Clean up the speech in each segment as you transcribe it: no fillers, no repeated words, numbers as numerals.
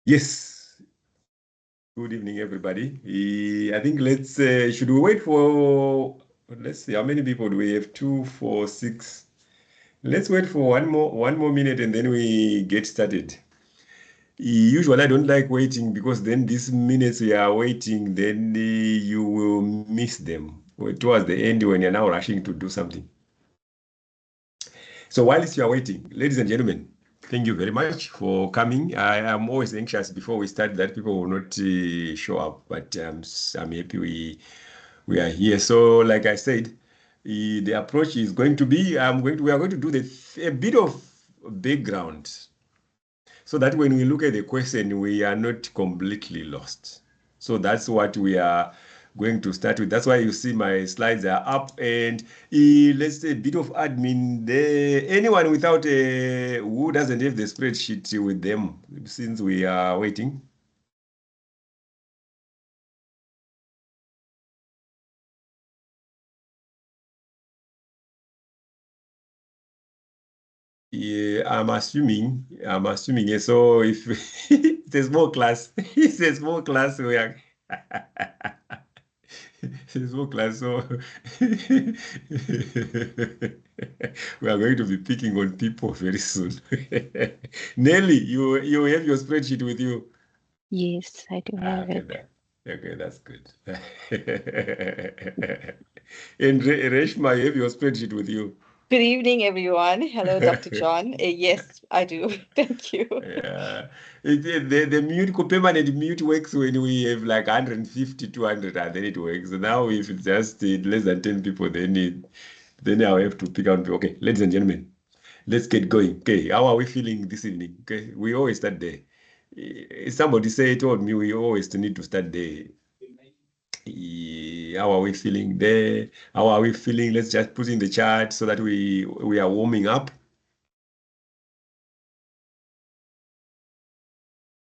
Yes. Good evening, everybody. I think should we wait for, let's see, how many people do we have? 2, 4, 6. Let's wait for one more minute and then we get started. Usually, I don't like waiting because then these minutes you are waiting, then you will miss them towards the end when you're now rushing to do something. So whilst you are waiting, ladies and gentlemen, thank you very much for coming. I am always anxious before we start that people will not show up, but I'm happy we are here. So, like I said, the approach is going to be we are going to do a bit of background so that when we look at the question, we are not completely lost. So that's what we are going to start with. That's why you see my slides are up, and let's say a bit of admin there. Anyone who doesn't have the spreadsheet with them, since we are waiting. Yeah, I'm assuming. Yeah. So if it's a small class, it's a small class. We are it's a small class. So we are going to be picking on people very soon. Nelly, you have your spreadsheet with you. Yes, I do have Okay, it. that's good. And Reshma, you have your spreadsheet with you. Good evening, everyone. Hello, Dr. John. Yes, I do. Thank you. Yeah, the permanent mute works when we have like 150, 200, and then it works. Now, if it's just less than 10 people, then I'll have to pick out. Okay, ladies and gentlemen, let's get going. Okay, how are we feeling this evening? Okay, we always start there. Somebody told me we always need to start there. How are we feeling there? How are we feeling? Let's just put in the chat so that we are warming up.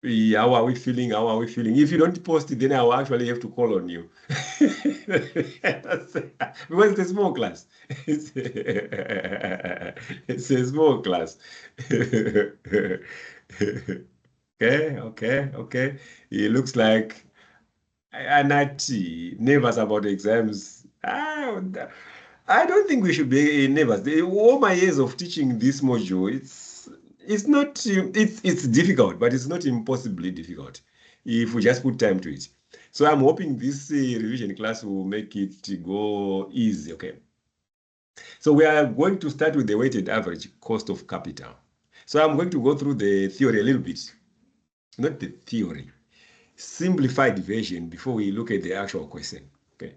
How are we feeling? How are we feeling? If you don't post it, then I will actually have to call on you. Because it's a small class. It's a small class. Okay. It looks like Anati, nervous about exams. I don't think we should be nervous. All my years of teaching this module, it's not it's difficult, but it's not impossibly difficult if we just put time to it. So I'm hoping this revision class will make it go easy. Okay. So we are going to start with the weighted average cost of capital. So I'm going to go through the theory a little bit, not the theory, simplified version before we look at the actual question. Okay.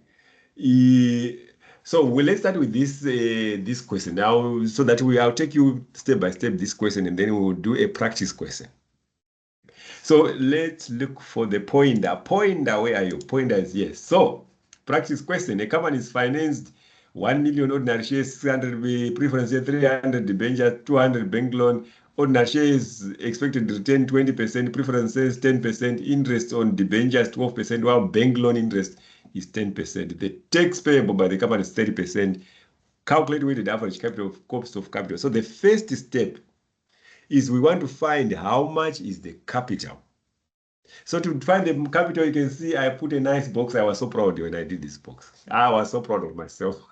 So let's start with this question now, so that I'll take you step by step this question, and then we'll do a practice question. So let's look for the pointer. Pointer, where are you? Pointer is yes. So practice question: a company is financed 1 million ordinary shares, 600 preference share, 300 debentures, 200 bank loan. Ordinary shares expected to return 20%, preference shares 10%, interest on debentures 12%, while bank loan interest is 10%. The tax payable by the company is 30%. Calculate weighted average capital cost of capital. So the first step is we want to find how much is the capital. So to find the capital, you can see I put a nice box. I was so proud when I did this box. I was so proud of myself.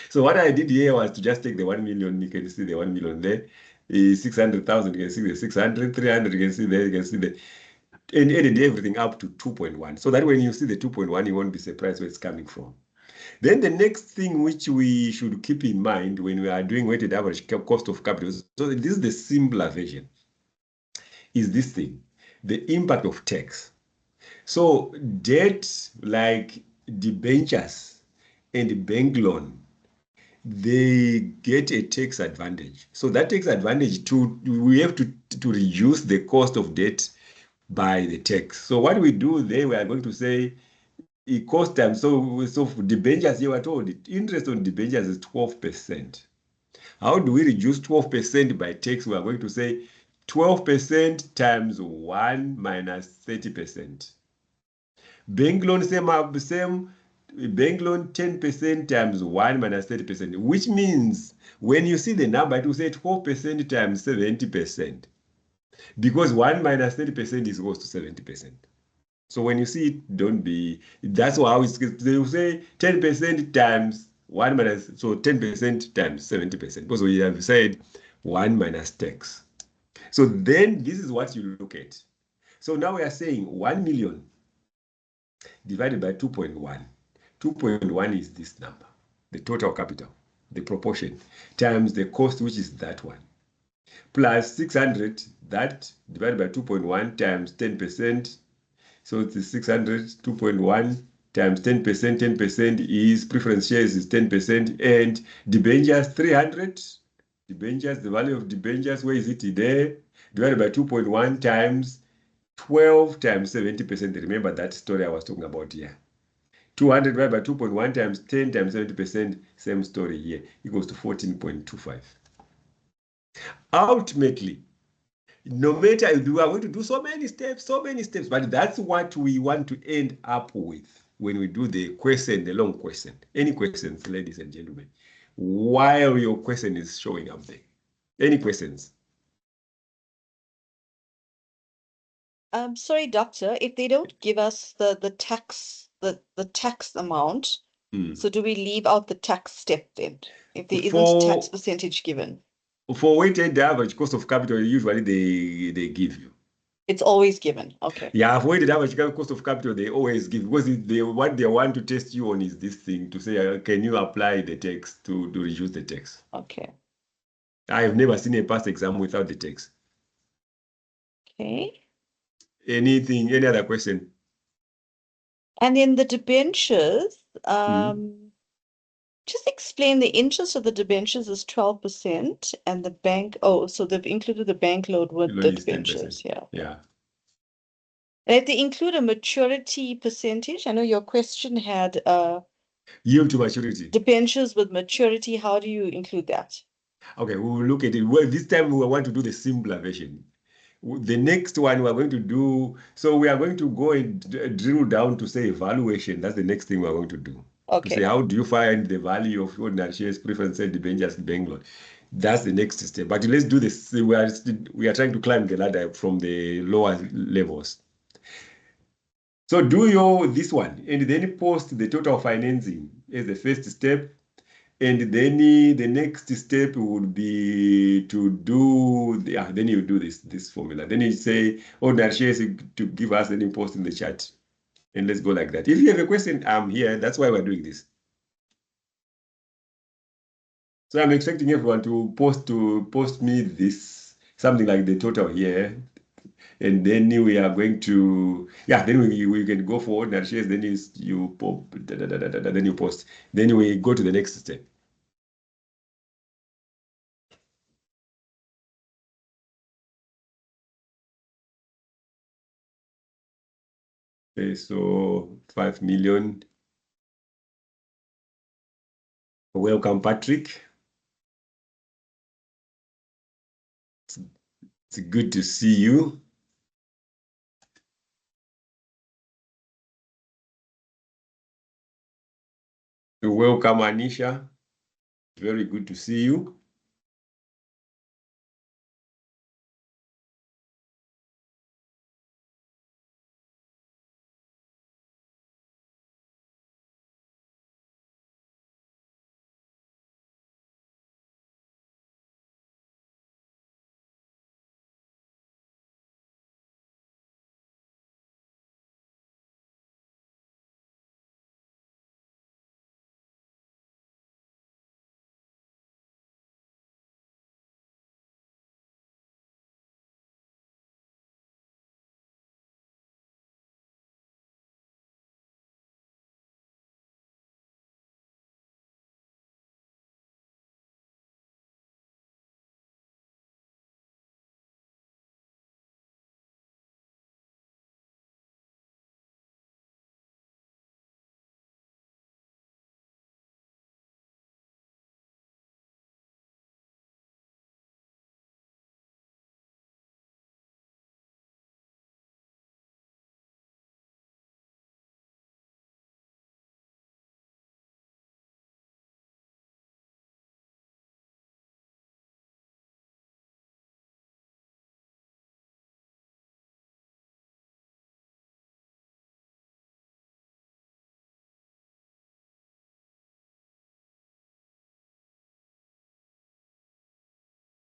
So what I did here was to just take the 1 million. You can see the 1 million there. 600,000, you can see the 600, 300, you can see there, you can see the, and added everything up to 2.1. So that when you see the 2.1, you won't be surprised where it's coming from. Then the next thing which we should keep in mind when we are doing weighted average cost of capital, so this is the simpler version, is this thing, the impact of tax. So debt like debentures and bank loan, they get a tax advantage. So that takes advantage we have to reduce the cost of debt by the tax. So what we do there, we are going to say it cost time. So for debentures, you were told interest on debentures is 12%. How do we reduce 12% by tax? We are going to say 12% times 1 minus 30%. Bank loan, same. Bank loan 10% times 1 minus 30%, which means when you see the number, it will say 12% times 70%. because 1 minus 30% is equals to 70%. So when you see it, don't be, that's how it's, they will say 10% times 1 minus, so 10% times 70%, because we have said 1 minus tax. So then this is what you look at. So now we are saying 1 million divided by 2.1. 2.1 is this number, the total capital, the proportion, times the cost, which is that one, plus 600, that divided by 2.1 times 10%. So it's 600, 2.1 times 10%. 10% is preference shares is 10%, and debentures 300. Debentures, the value of debentures, where is it there? Divided by 2.1 times 12 times 70%. Remember that story I was talking about here. 200 divided by 2.1 times 10 times 70%, same story here, equals to 14.25. Ultimately, no matter, we are going to do so many steps, but that's what we want to end up with when we do the question, the long question. Any questions, ladies and gentlemen, while your question is showing up there? Any questions? Sorry, doctor, if they don't give us the tax amount, so do we leave out the tax step then? If there isn't tax percentage given? For weighted average cost of capital, usually they give you. It's always given. Okay. Yeah, for weighted average cost of capital, they always give, because what they want to test you on is this thing to say, can you apply the tax to reduce the tax? Okay. I have never seen a past exam without the tax. Okay. Any other question? And then the debentures, just explain the interest of the debentures is 12% and the bank, so they've included the bank load with the debentures. 10%. Yeah. And if they include a maturity percentage, I know your question had yield to maturity. Debentures with maturity, how do you include that? Okay, we will look at it. Well, this time we want to do the simpler version. The next one we are going to do, so we are going to go and drill down to say evaluation. That's the next thing we are going to do. Okay. To say, how do you find the value of ordinary shares, preference, and debentures, bank loan? That's the next step. But let's do this. We are trying to climb the ladder from the lower levels. So do this one, and then post the total financing as the first step. And then the next step would be to do, then you do this formula. Then you say, ordinary shares to give us, then you post in the chat. And let's go like that. If you have a question, I'm here. That's why we're doing this. So I'm expecting everyone to post me this, something like the total here. And then we are going to, then we can go for ordinary shares. Then you pop, then you post. Then we go to the next step. Okay, so 5 million. Welcome, Patrick. It's good to see you. Welcome, Anisha. Very good to see you.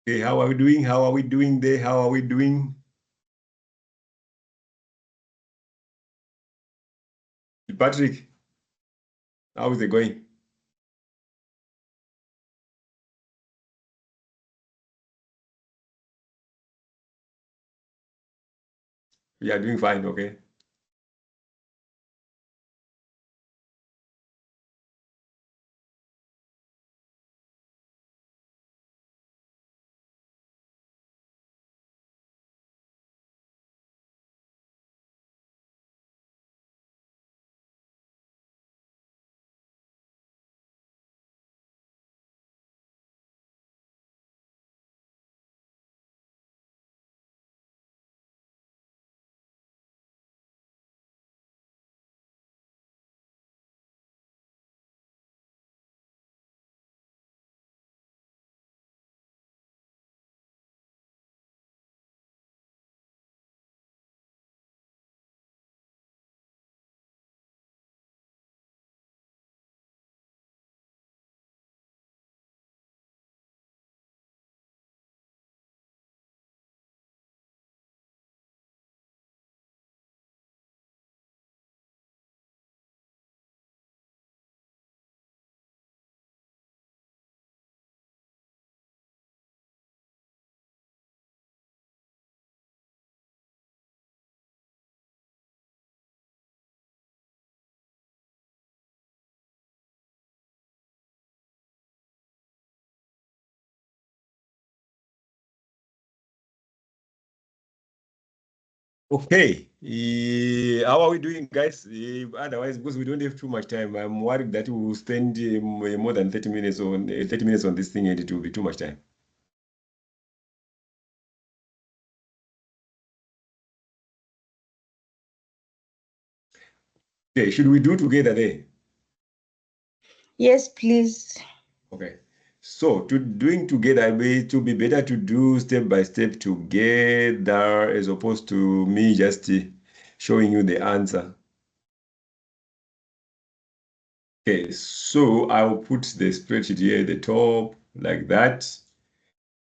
Okay, how are we doing? How are we doing there? How are we doing? Patrick, how is it going? We are doing fine, okay? Okay, how are we doing, guys? Otherwise, because we don't have too much time, I'm worried that we will spend more than 30 minutes on 30 minutes on this thing, and it will be too much time. Okay, should we do together there? Yes, please. Okay. So doing together, it will be better to do step by step together as opposed to me just showing you the answer. Okay, so I'll put the spreadsheet here at the top like that.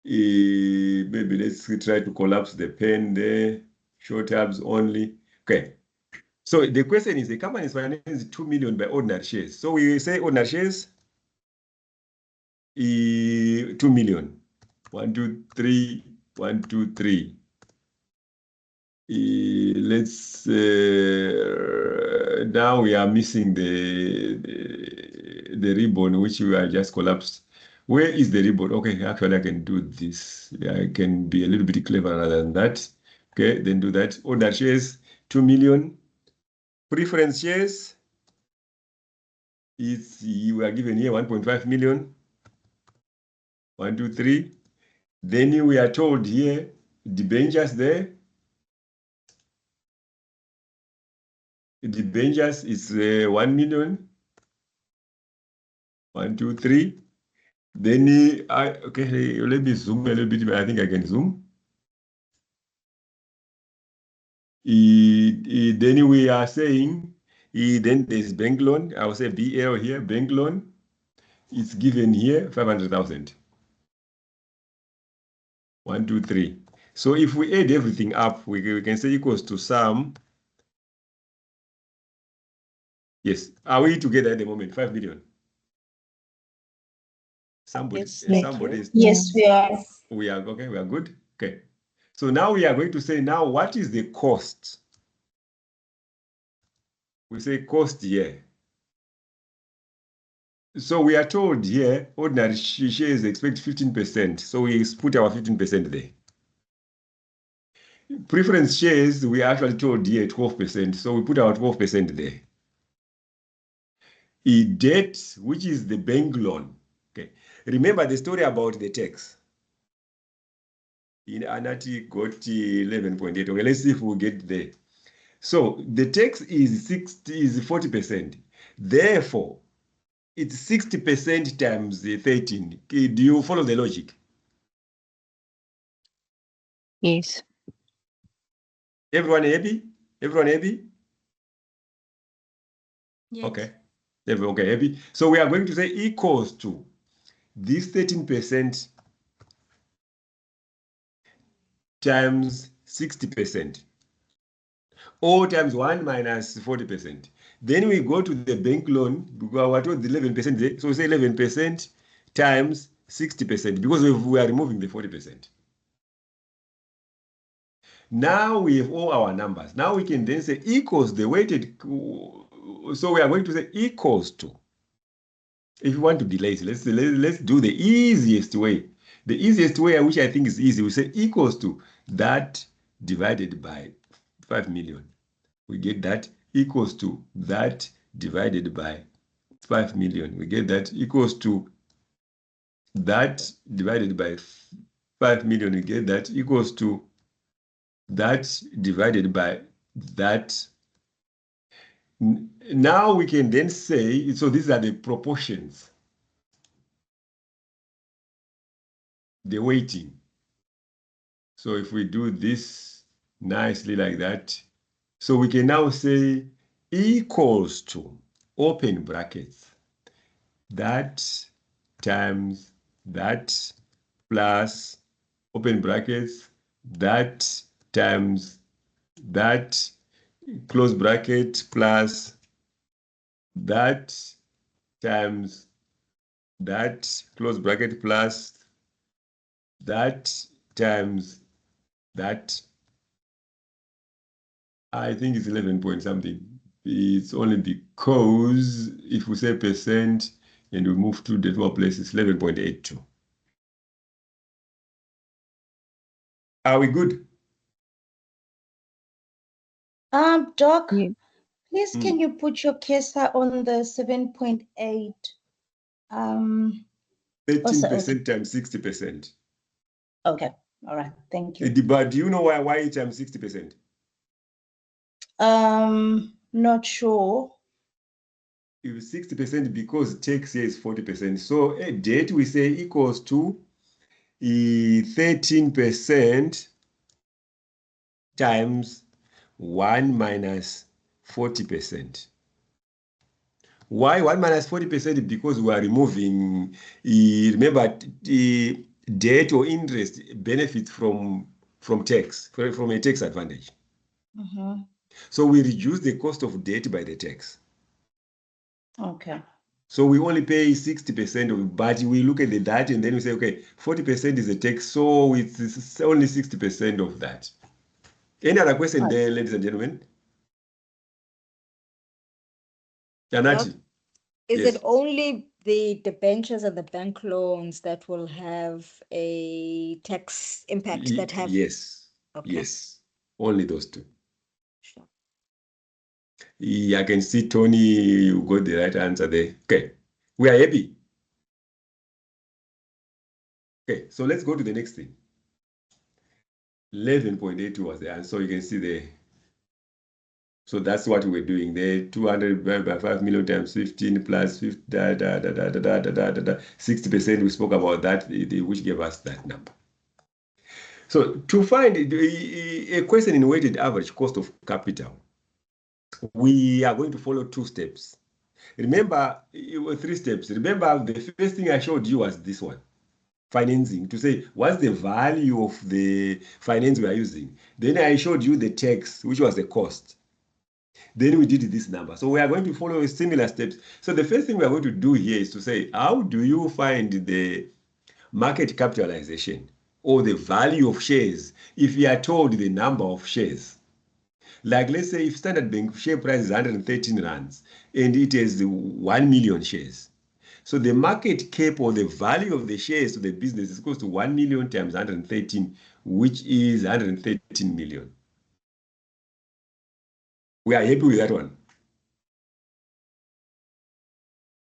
Maybe let's try to collapse the pen there. Show tabs only. Okay. So the question is, the company is financed 2 million by ordinary shares. So we say ordinary shares, 2 million. 1, 2, 3, 1, 2, 3. Let's now we are missing the ribbon which we are just collapsed. Where is the ribbon? Okay, actually I can do this. I can be a little bit clever rather than that. Okay, then do that. Order shares 2 million. Preference shares is you are given here 1.5 million. 1, 2, 3. Then we are told here debentures there. Debentures is 1 million. 1, 2, 3. Then okay, let me zoom a little bit. I think I can zoom. Then we are saying, then there's bank loan. I will say BL here, bank loan. It's given here 500,000. 1, 2, 3. So if we add everything up, we can say equals to sum. Yes. Are we together at the moment? 5 million. Somebody, Yes, somebody is, Yes, we are. we are okay. We are good. Okay. So now we are going to say now what is the cost? We say cost here. So we are told here, ordinary shares expect 15%. So we put our 15% there. Preference shares, we are actually told here 12%. So we put our 12% there. Debt, which is the bank loan. Okay. Remember the story about the tax. In Anati got 11.8. Okay, let's see if we get there. So the tax is 40%. Therefore, it's 60% times 13. Do you follow the logic? Yes. Everyone happy? Everyone happy? Yes. Okay. Okay, happy. So we are going to say equals to this 13% times 60%. Or times 1 minus 40%. Then we go to the bank loan, because what was the 11%? So say 11% times 60%, because we are removing the 40%. Now we have all our numbers. Now we can then say equals the weighted. So we are going to say equals to. If you want to be lazy, let's do the easiest way. The easiest way, which I think is easy, we say equals to that divided by 5 million. We get that equals to that divided by 5 million. We get that equals to that divided by 5 million. We get that equals to that divided by that. Now we can then say, so these are the proportions, the weighting. So if we do this nicely like that, so we can now say equals to, open brackets, that times that plus, open brackets, that times that, close bracket, plus that times that, close bracket, plus that times that. I think it's 11 point something. It's only because if we say percent and we move to decimal place, it's 11.82. Are we good? Doc, Mm. please can you put your cursor on the 7.8? 13% times 60%. Okay, all right, thank you. But do you know why it times 60%? Not sure. If 60% because tax here is 40%. So a debt we say equals to 13% times 1 minus 40%. Why 1 minus 40%? Because we are removing, remember, debt or interest benefits from tax, from a tax advantage. Mm-hmm. So we reduce the cost of debt by the tax. Okay. So we only pay 60% of it, but we look at the data and then we say, okay, 40% is a tax, so it's only 60% of that. Any other question there, ladies and gentlemen? Janati? Is Yes. it only the debentures and the bank loans that will have a tax impact that have? Yes. Okay. Yes. Only those two. Sure. I can see Tony, you got the right answer there. Okay. We are happy. Okay, so let's go to the next thing. 11.82 was the answer. So you can see the. So that's what we're doing there. 200 by 5 million times 15 plus 50, 60%. We spoke about that, which gave us that number. So to find a question in weighted average cost of capital, we are going to follow 2 steps. Remember, 3 steps. Remember, the first thing I showed you was this one. Financing, to say what's the value of the finance we are using. Then I showed you the tax, which was the cost. Then we did this number. So we are going to follow similar steps. So the first thing we are going to do here is to say, how do you find the market capitalization or the value of shares if you are told the number of shares? Like, let's say if Standard Bank share price is 113 rands and it has 1 million shares. So the market cap or the value of the shares to the business is equal to 1 million times 113, which is 113 million. We are happy with that one.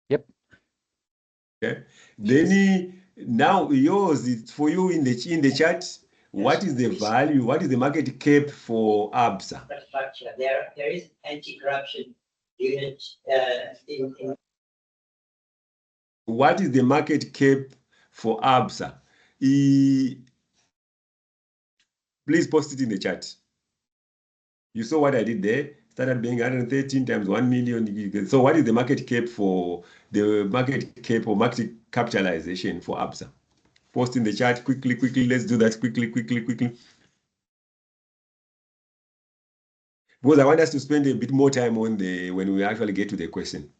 Yep. Okay. Yes. Then now yours is for you in the chat. What is the value? What is the market cap for ABSA? There is anti-corruption unit in. What is the market cap for ABSA? Please post it in the chat. You saw what I did there. Started being 113 times 1 million. So what is the market cap for the market cap or market capitalization for ABSA? Post in the chat quickly. Let's do that quickly. because I want us to spend a bit more time on when we actually get to the question.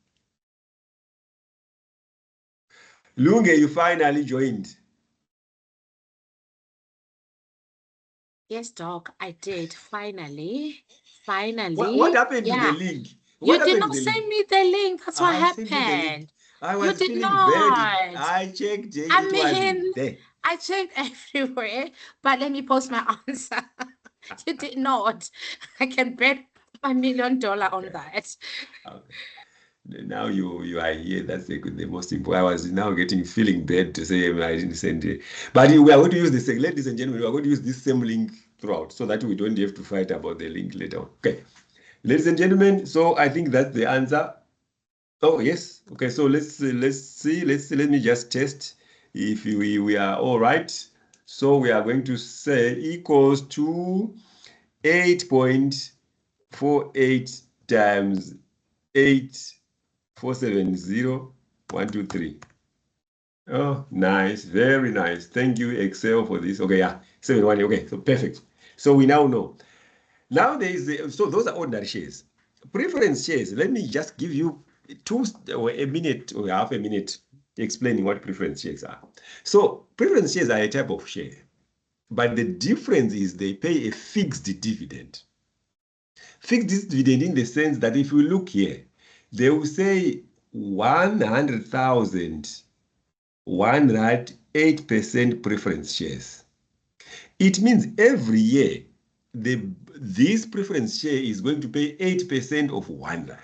Lunge, you finally joined. Yes, Doc, I did. Finally. Finally. What happened to Yeah. the link? You What did happened not to the send link? me the link. That's what I sent you the link. happened. I You was did feeling bad. not. I checked it. I It wasn't mean, there. I checked everywhere, but let me post my answer. You did not. I can bet $1 million on that. Okay. Now you are here. That's the most important. I was now feeling bad to say I didn't send it. But we are going to use this, ladies and gentlemen, we are going to use this same link throughout so that we don't have to fight about the link later on. Okay. Ladies and gentlemen, so I think that's the answer. Oh, yes. Okay, so let's see. Let me just test if we are all right. So we are going to say equals to 8.48 times 8,470,123. Oh, nice. Very nice. Thank you, Excel, for this. Okay, yeah. 7-1. Okay, so perfect. So we now know. Now there is so those are ordinary shares. Preference shares, let me just give you a minute or half a minute explaining what preference shares are. So preference shares are a type of share, but the difference is they pay a fixed dividend. Fixed dividend in the sense that if you look here, they will say 100,000, 108% preference shares. It means every year, this preference share is going to pay 8% of R1,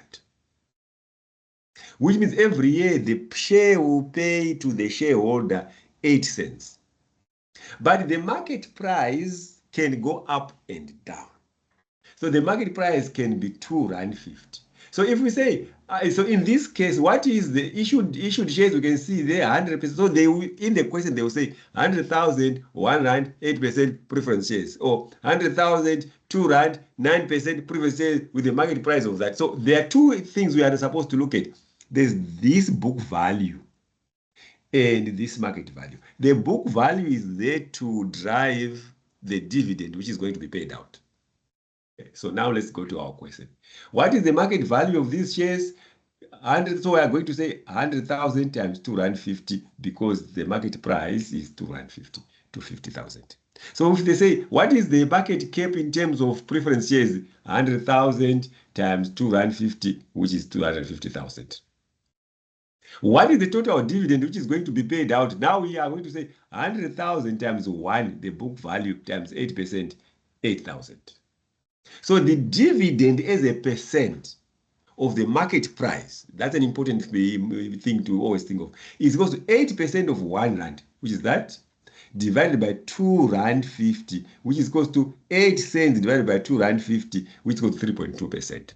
which means every year the share will pay to the shareholder 8 cents. But the market price can go up and down. So the market price can be R2.50. So if we say, so in this case, what is the issued shares? We can see there 100%. So they will, in the question they will say 100,000 R1 8% preference shares, or 100,000 R2 9% preference shares with the market price of that. So there are two things we are supposed to look at. There's this book value and this market value. The book value is there to drive the dividend which is going to be paid out. Okay, so now let's go to our question. What is the market value of these shares? 100, so we are going to say 100,000 times R2.50 because the market price is R2.50 to 50,000. So if they say, what is the market cap in terms of preference shares? 100,000 times R2.50, which is 250,000. What is the total dividend which is going to be paid out? Now we are going to say 100,000 times 1, the book value, times 8%, 8,000. So the dividend as a percent of the market price, that's an important thing to always think of, is equals to 8% of R1, which is that, divided by R2.50, which is equals to 8 cents divided by R2.50, which is equals to 3.2%.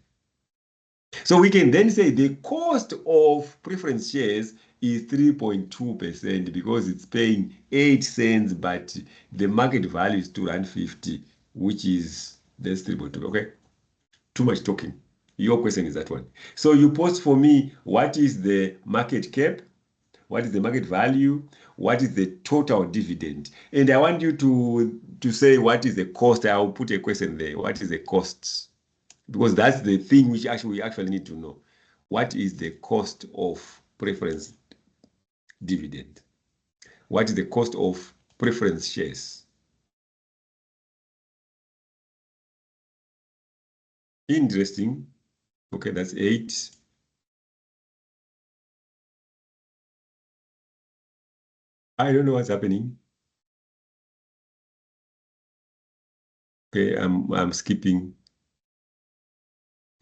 So we can then say the cost of preference shares is 3.2% because it's paying 8 cents, but the market value is R2.50, which is, that's 3.2, okay? Too much talking. Your question is that one. So you post for me, what is the market cap? What is the market value? What is the total dividend? And I want you to say what is the cost. I'll put a question there. What is the cost? Because that's the thing which we actually need to know. What is the cost of preference dividend? What is the cost of preference shares? Interesting. Okay, that's 8. I don't know what's happening. Okay, I'm skipping.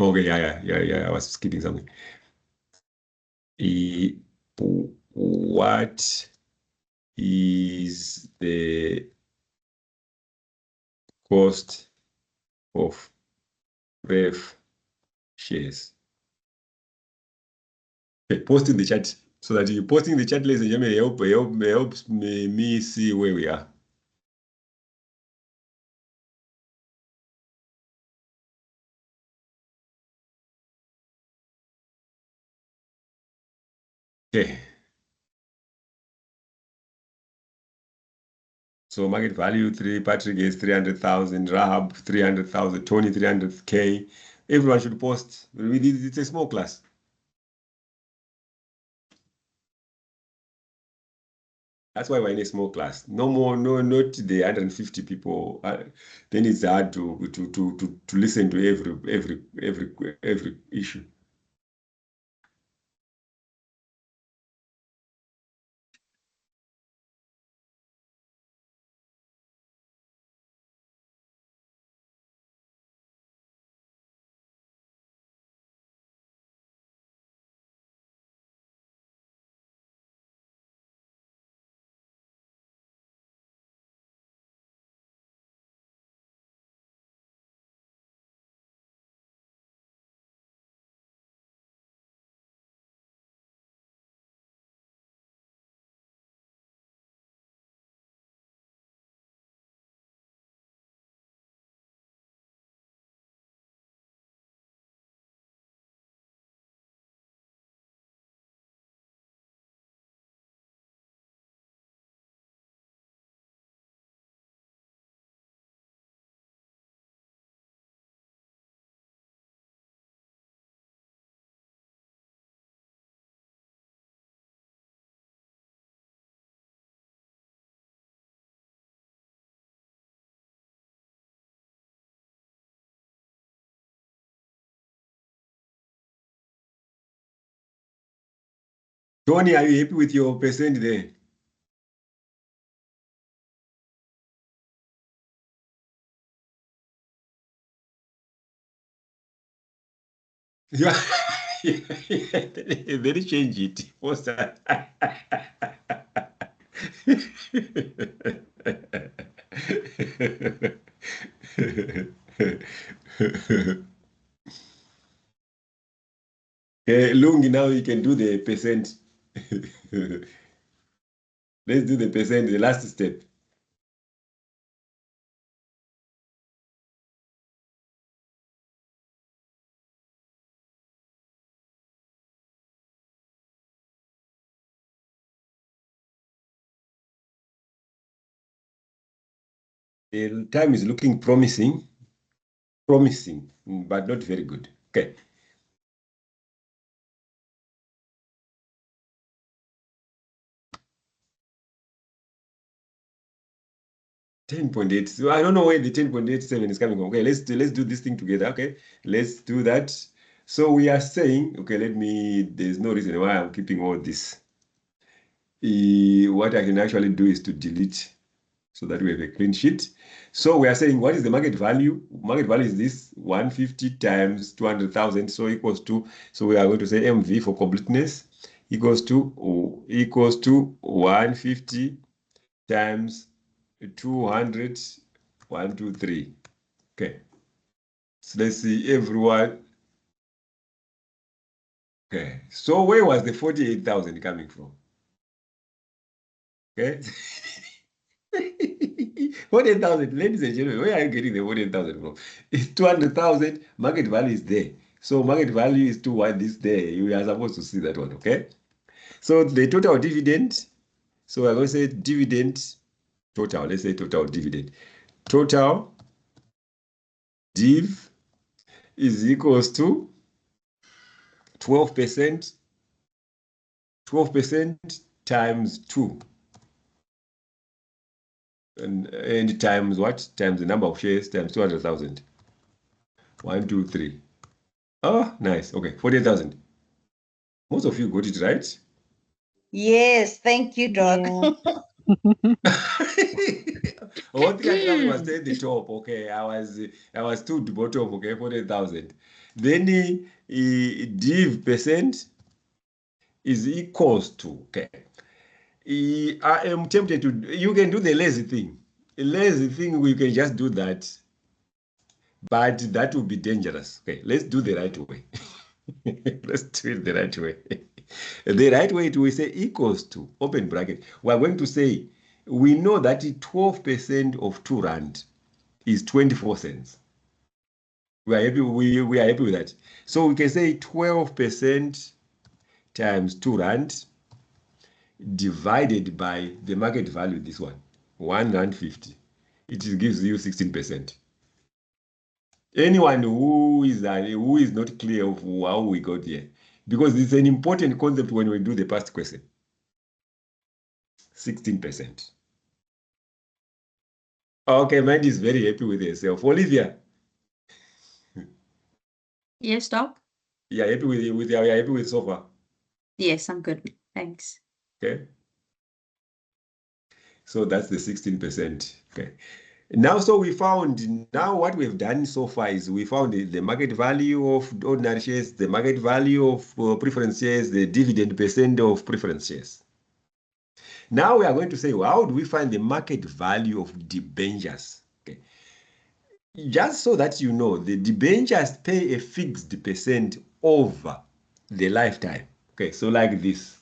Okay, yeah. I was skipping something. What is the cost of pref shares? Okay, post in the chat so that you posting the chat, ladies and gentlemen, helps me see where we are. Okay. So market value 3, Patrick is 300,000, Rahab 300,000, Tony 300K. Everyone should post. It's a small class. That's why we're in a small class. No more, no, not the 150 people. Then it's hard to listen to every issue. Tony, are you happy with your percent there? Yeah. Very change it. What's that? Lungi, now you can do the percent. Let's do the percent, the last step. The time is looking promising, but not very good. Okay. $10.8. So I don't know where the 10.87 is coming from. Okay, let's do this thing together. Okay, let's do that. So we are saying, okay, there's no reason why I'm keeping all this. What I can actually do is to delete so that we have a clean sheet. So we are saying, what is the market value? Market value is this 150 times 200,000, so equals to, so we are going to say MV for completeness equals to 150 times 200, 1, 2, 3. Okay. So let's see everyone. Okay. So where was the 48,000 coming from? Okay. 48,000, ladies and gentlemen, where are you getting the 48,000 from? It's 200,000, market value is there. So market value is to what this day. You are supposed to see that one, okay? So the total dividend, so we're going to say dividend total. Let's say total dividend. Total div is equals to 12%, 12% times 2. And times what? Times the number of shares times 200,000. 1, 2, 3. Oh, nice. Okay, 40,000. Most of you got it right. Yes, thank you, Doc. One thing I thought was at the top. Okay, I was to the bottom. Okay, 40,000. Then div percent is equals to, okay. I am tempted to, you can do the lazy thing. A lazy thing, we can just do that. But that would be dangerous. Okay, let's do the right way. Let's do it the right way. The right way to say equals to, open bracket. We're going to say, we know that 12% of 2 rand is 24 cents. We are happy with that. So we can say 12% times 2 rand divided by the market value, this one. R1.50. It gives you 16%. Anyone who is not clear of how we got here, because it's an important concept when we do the past question. 16%. Okay, Mandy is very happy with herself. Olivia. Yes, Doc? Yeah, happy you're happy with so far? Yes, I'm good. Thanks. Okay. So that's the 16%. Okay. Now, so we found, now what we've done so far is we found the market value of ordinary shares, the market value of preference shares, the dividend percent of preference shares. Now we are going to say, well, how do we find the market value of debentures? Okay. Just so that you know, the debentures pay a fixed percent over the lifetime. Okay, so like this.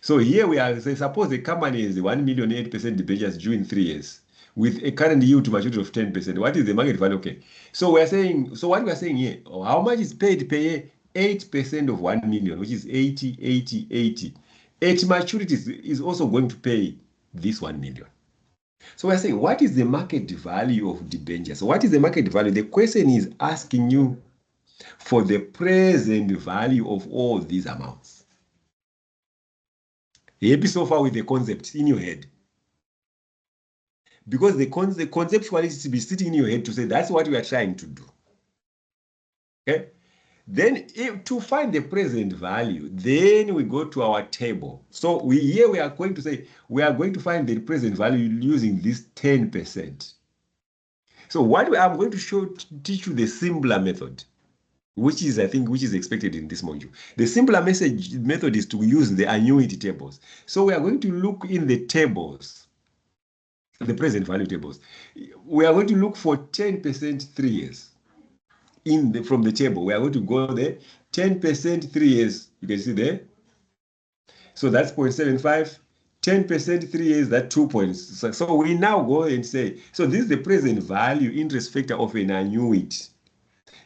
So here we are saying, suppose the company is 1,008,000 debentures due in 3 years with a current yield to maturity of 10%. What is the market value? Okay. So we are saying, so what we are saying here, how much is paid per year? 8% of 1 million, which is 80, 80, 80. At maturity is also going to pay this 1 million. So we're saying, what is the market value of debentures? So what is the market value? The question is asking you for the present value of all these amounts. Happy so far with the concept in your head? Because the conceptually is to be sitting in your head to say that's what we are trying to do. Okay? Then to find the present value, then we go to our table. So we are going to say we are going to find the present value using this 10%. So what I'm going to teach you the simpler method, which is, I think, which is expected in this module. The simpler method is to use the annuity tables. So we are going to look in the tables, the present value tables. We are going to look for 10% 3 years. From the table, we are going to go there, 10% 3 years, you can see there. So that's 0.75, 10% 3 years, that's 2 points. So we now go and say, so this is the present value interest factor of an annuity.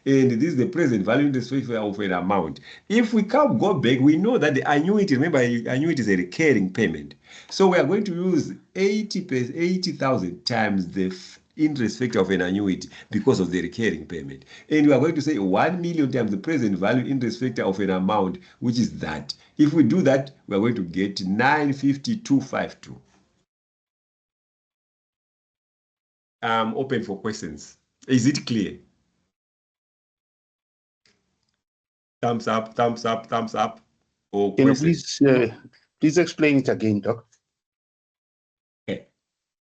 And this is the present value interest factor of an amount. If we go back, we know that the annuity, remember, annuity is a recurring payment. So we are going to use 80,000 times the interest factor of an annuity because of the recurring payment. And we are going to say 1 million times the present value interest factor of an amount, which is that. If we do that, we are going to get 95252. I'm open for questions. Is it clear? Thumbs up, thumbs up, thumbs up. Or can you please explain it again, Doc? Okay.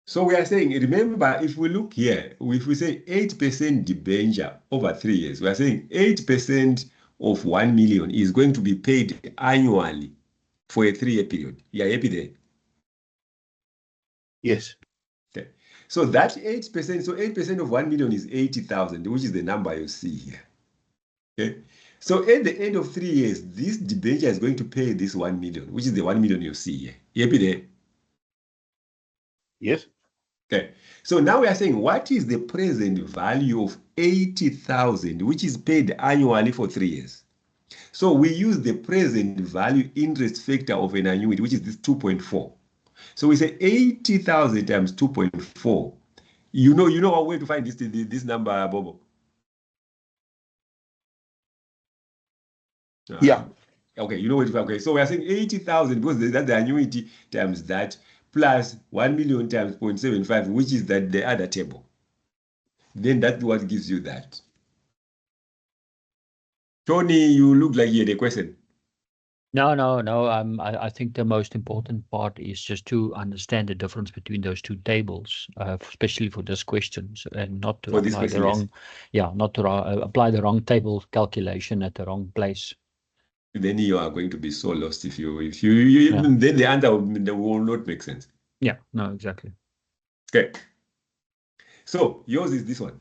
So we are saying, remember, if we look here, if we say 8% debenture over 3 years, we are saying 8% of 1 million is going to be paid annually for a 3-year period. You are happy there? Yes. Okay. So that 8%, so 8% of 1 million is 80,000, which is the number you see here. Okay. So at the end of 3 years, this debenture is going to pay this 1 million, which is the 1 million you see here. You happy there? Yes. Okay. So now we are saying, what is the present value of 80,000, which is paid annually for 3 years? So we use the present value interest factor of an annuity, which is this 2.4. So we say 80,000 times 2.4. You know a way to find this number, Bobo? Yeah. Okay, you know what? Okay, so we are saying 80,000 because that's the annuity times that plus 1 million times 0.75, which is the other table. Then that's what gives you that. Tony, you look like you had a question. No. I think the most important part is just to understand the difference between those two tables, especially for this question, and not to apply the wrong, not to apply the wrong table calculation at the wrong place. Then you are going to be so lost if then the answer will not make sense. Yeah, no, exactly. Okay. So yours is this one.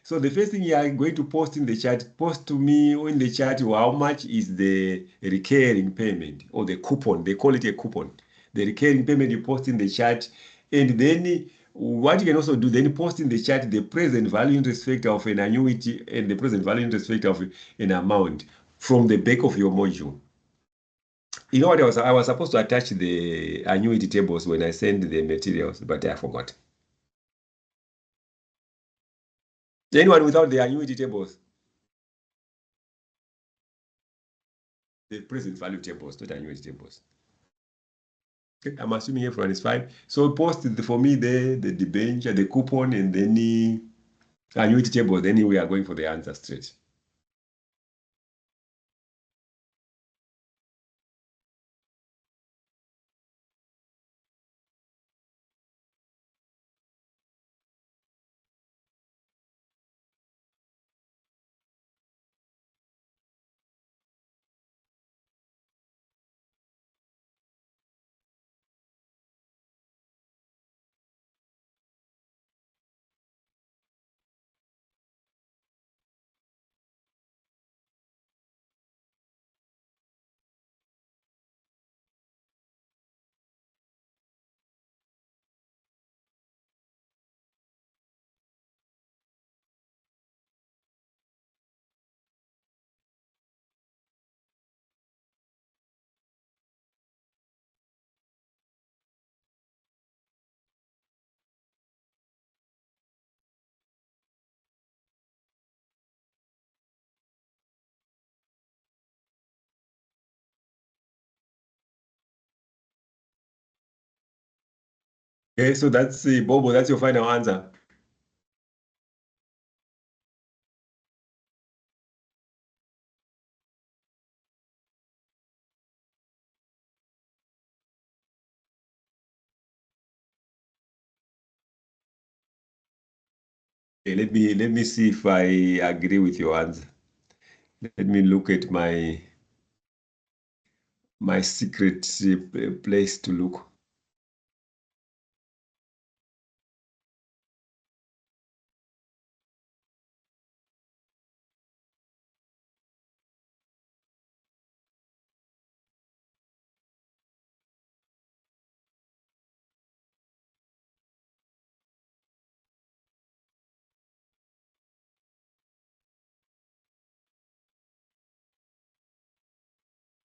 So the first thing you are going to post in the chat, post to me in the chat how much is the recurring payment or the coupon. They call it a coupon. The recurring payment you post in the chat. And then what you can also do, then post in the chat the present value interest factor of an annuity and the present value interest factor of an amount from the back of your module. You know what, I was supposed to attach the annuity tables when I send the materials, but I forgot. Anyone without the annuity tables? The present value tables, not annuity tables. Okay, I'm assuming everyone is fine. So post for me the debenture, the coupon, and then the annuity table. Then we are going for the answer straight. Okay, so that's Bobo, that's your final answer. Okay, let me see if I agree with your answer. Let me look at my secret place to look.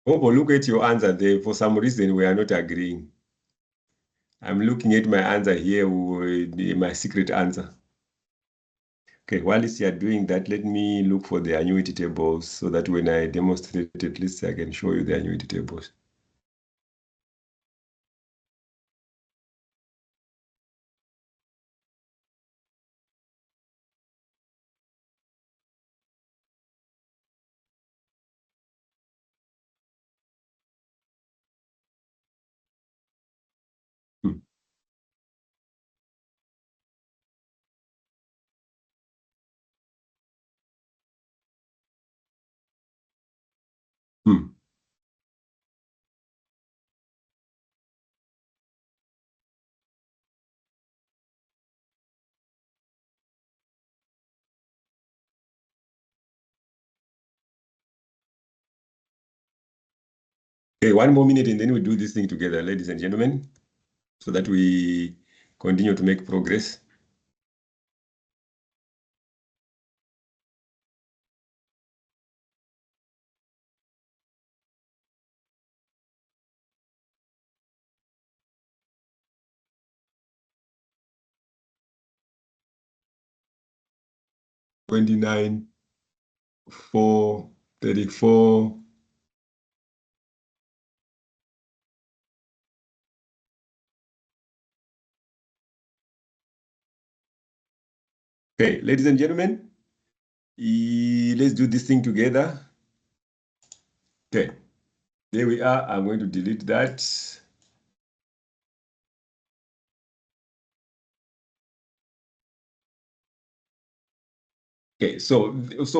Bobo, look at your answer there. For some reason, we are not agreeing. I'm looking at my answer here, my secret answer. Okay, while you are doing that, let me look for the annuity tables so that when I demonstrate, at least I can show you the annuity tables. Hmm. Hmm. Okay, one more minute and then we do this thing together, ladies and gentlemen, so that we continue to make progress. $29, $4, $34. Okay, ladies and gentlemen, let's do this thing together. Okay, there we are. I'm going to delete that. Okay, so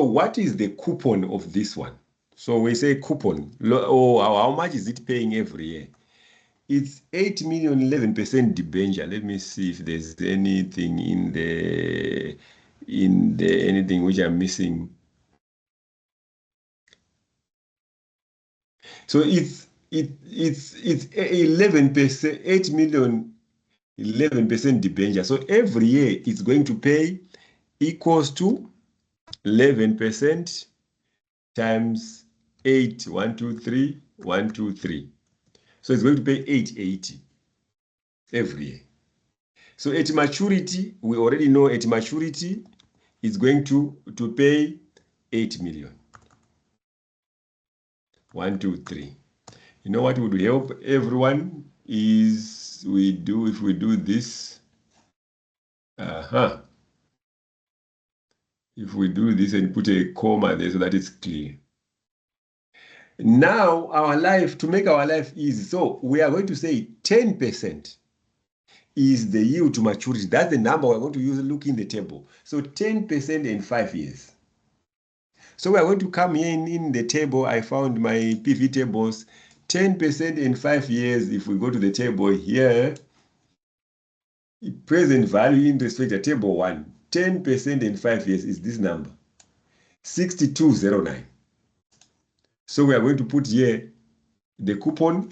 what is the coupon of this one? So we say coupon. Oh, how much is it paying every year? It's 8 million, 11% debenture. Let me see if there's anything in the anything which I'm missing. So it's 11%, 8 million, 11% debenture. So every year it's going to pay equals to 11% times 8, 1, 2, 3, 1, 2, 3. So it's going to pay 880 every year. So at maturity, we already know at maturity, it's going to pay 8 million. 1, 2, 3. You know what would help everyone is if we do this. If we do this and put a comma there so that it's clear. Now to make our life easy, so we are going to say 10% is the yield to maturity. That's the number we're going to use, look in the table. So 10% in 5 years. So we are going to come in the table. I found my PV tables. 10% in 5 years. If we go to the table here, present value interest rate at table 1, 10% in 5 years is this number, 6209. So we are going to put here the coupon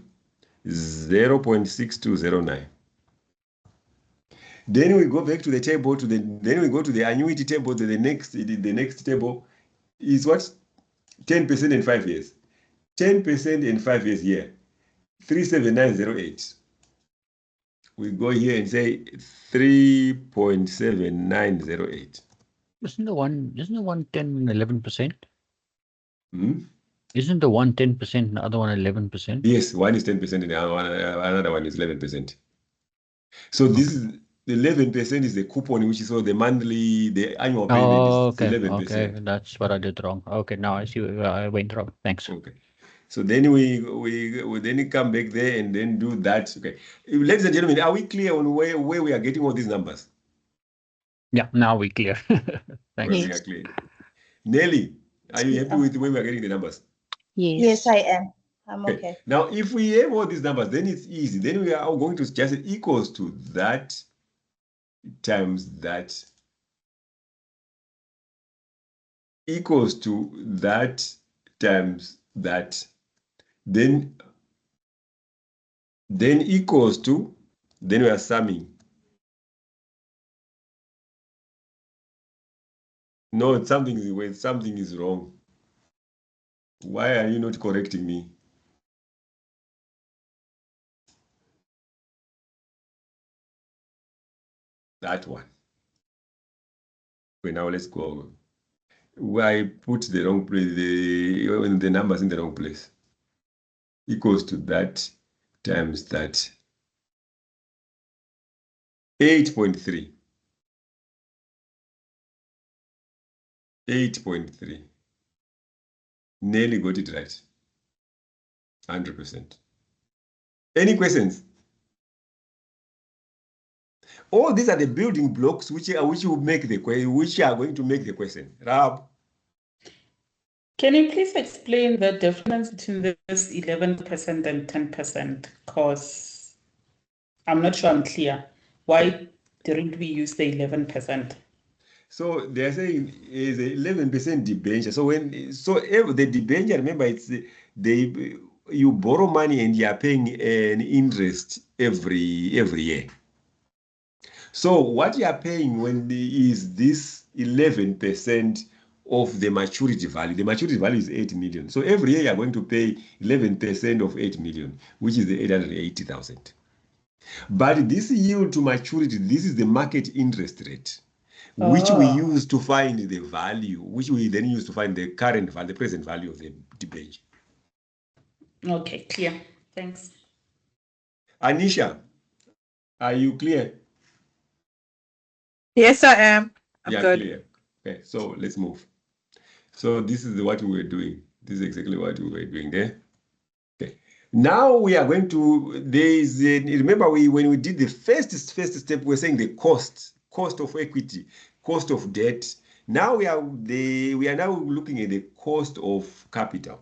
0.6209. Then we go back to the table then we go to the annuity table to the next table is what? 10% in 5 years. 10% in 5 years here. 37908. We go here and say 3.7908. Isn't the one 10 and 11%? Hmm? Isn't the one 10% and the other one 11%? Yes, one is 10% and another one is 11%. So this is the 11% is the coupon, which is so the annual payment is 11%. Okay, that's what I did wrong. Okay, now I see where I went wrong. Thanks. Okay. So then we then come back there and then do that. Okay. Ladies and gentlemen, are we clear on where we are getting all these numbers? Yeah, now we're clear. Thanks. We are clear. Nelly, are you happy with the way we are getting the numbers? Yes, I am. I'm okay. Now, if we have all these numbers, then it's easy. Then we are going to just equals to that times that equals to that times that, then equals to, then we are summing. No, something is wrong. Why are you not correcting me? That one. Okay, now let's go. I put the wrong place, the numbers in the wrong place. Equals to that times that. 8.3. 8.3. Nearly got it right. 100%. Any questions? All these are the building blocks which are going to make the question. Rab. Can you please explain the difference between this 11% and 10%? Because I'm not sure I'm clear. Why didn't we use the 11%? So they are saying is 11% debenture. So the debenture, remember, it's you borrow money and you are paying an interest every year. So what you are paying is this 11% of the maturity value. The maturity value is 8 million. So every year you are going to pay 11% of 8 million, which is the 880,000. But this yield to maturity, this is the market interest rate, which we use to find the value, which we then use to find the current value, the present value of the debenture. Okay, clear. Thanks. Anisha, are you clear? Yes, I am. I'm good. Clear. Okay, so let's move. So this is what we were doing. This is exactly what we were doing there. Okay. Now we are going to, remember when we did the first step, we were saying the cost of equity, cost of debt. Now we are now looking at the cost of capital.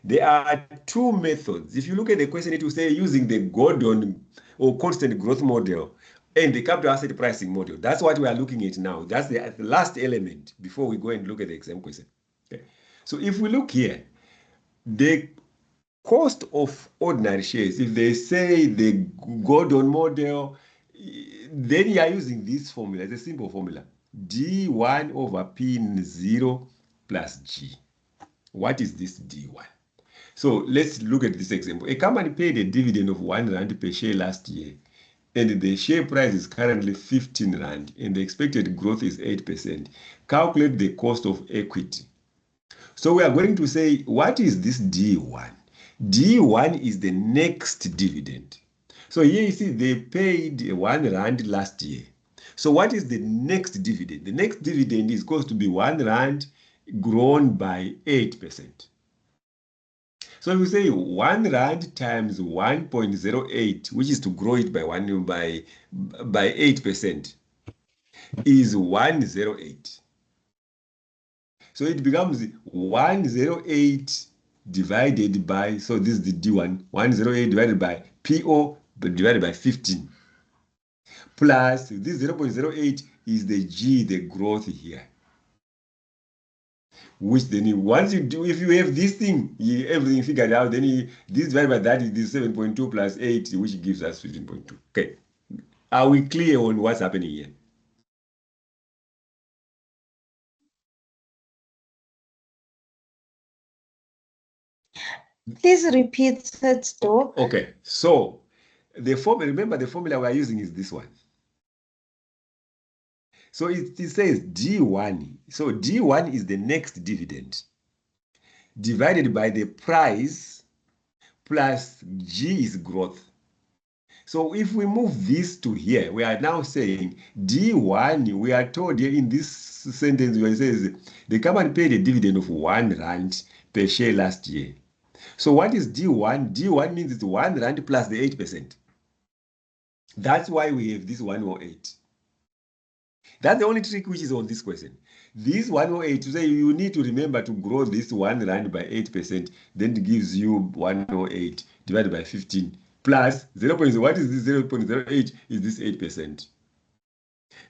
There are two methods. If you look at the question, it will say using the Gordon or constant growth model and the capital asset pricing model. That's what we are looking at now. That's the last element before we go and look at the exam question. Okay. So if we look here, the cost of ordinary shares, if they say the Gordon model, then you are using this formula. It's a simple formula. D1 over P0 plus G. What is this D1? So let's look at this example. A company paid a dividend of 1 rand per share last year, and the share price is currently 15 rand, and the expected growth is 8%. Calculate the cost of equity. So we are going to say, what is this D1? D1 is the next dividend. So here you see they paid 1 rand last year. So what is the next dividend? The next dividend is going to be 1 rand grown by 8%. So we say 1 rand times 1.08, which is to grow it by 8%, is 108. So it becomes 108 divided by, so this is the D1, 108 divided by PO divided by 15. Plus this 0.08 is the G, the growth here. Which then once you do, if you have this thing, everything figured out, then this divided by that is 7.2 plus 8, which gives us 15.2. Okay. Are we clear on what's happening here? Please repeat that, Doc. Okay, so the formula, remember the formula we are using is this one. So it says D1. So D1 is the next dividend divided by the price plus G is growth. So if we move this to here, we are now saying D1, we are told here in this sentence where it says the company paid a dividend of 1 rand per share last year. So what is D1? D1 means it's 1 rand plus the 8%. That's why we have this 108. That's the only trick which is on this question. This 108, to say you need to remember to grow this 1 rand by 8%, then it gives you 108 divided by 15 plus 0. What is this 0.08? Is this 8%.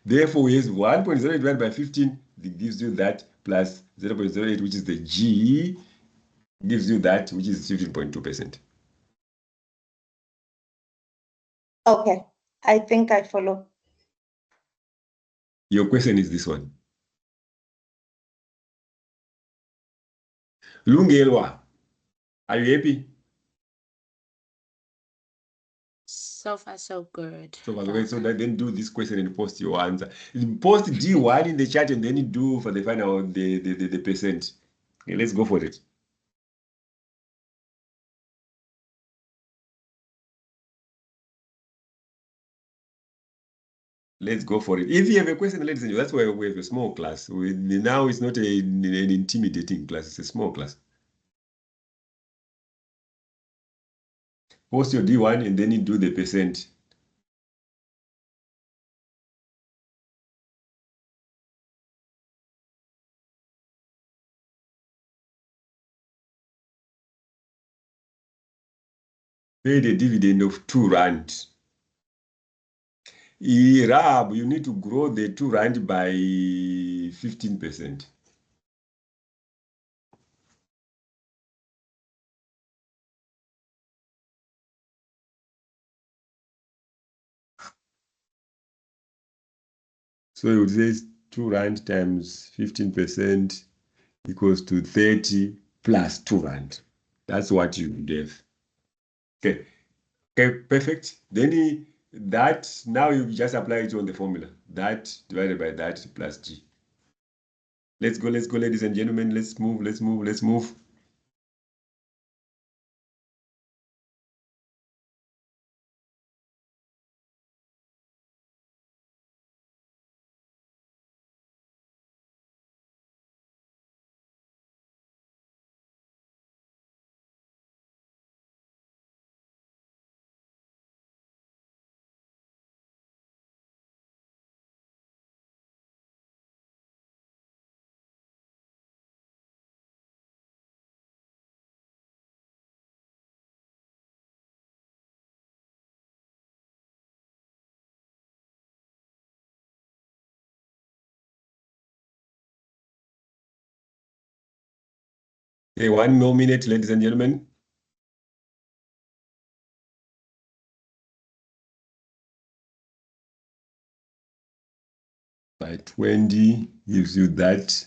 Therefore, we have 1.08 divided by 15, it gives you that, plus 0.08, which is the G, gives you that, which is 15.2%. Okay, I think I follow. Your question is this one. Lungelwa, are you happy? So far, so good. So then do this question and post your answer. Post D1 in the chat and then you do for the final the percent. Okay, let's go for it. Let's go for it. If you have a question, ladies and gentlemen, that's why we have a small class. Now it's not an intimidating class, it's a small class. Post your D1 and then you do the percent. Paid a dividend of 2 rand. Rahab, you need to grow the 2 rand by 15%. So you would say 2 rand times 15% equals to 30 plus 2 rand. That's what you would have. Okay. Okay, perfect. Then that, now you just apply it on the formula. That divided by that plus G. Let's go, ladies and gentlemen. Let's move. Okay, 1 more minute, ladies and gentlemen. By 20 gives you that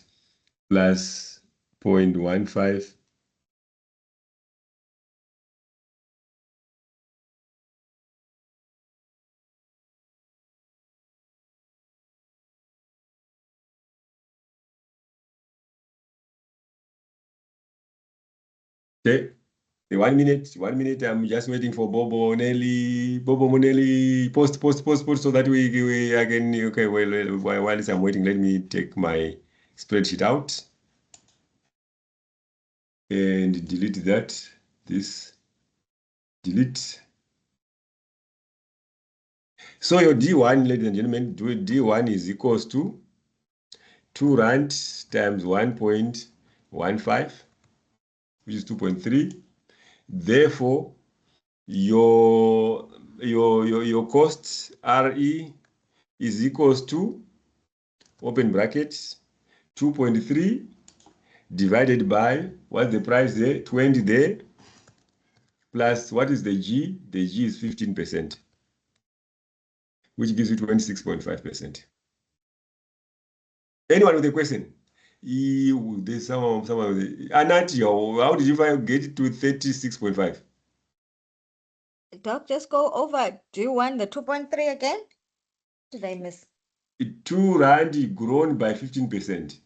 plus 0.15. Okay. 1 minute. I'm just waiting for Bobo Monelli, post, so that we again. Okay, well, while I'm waiting, let me take my spreadsheet out and delete that. This, delete. So your D1, ladies and gentlemen, D1 is equals to 2 rand times 1.15, which is 2.3. Therefore, your cost RE is equals to, open brackets, 2.3 divided by, what's the price there? 20 there, plus what is the G? The G is 15%, which gives you 26.5%. Anyone with a question? There's some of the Anatio, how did you get to 36.5? Doc, just go over. Do you want the 2.3 again? Did I miss? 2 rand grown by 15%.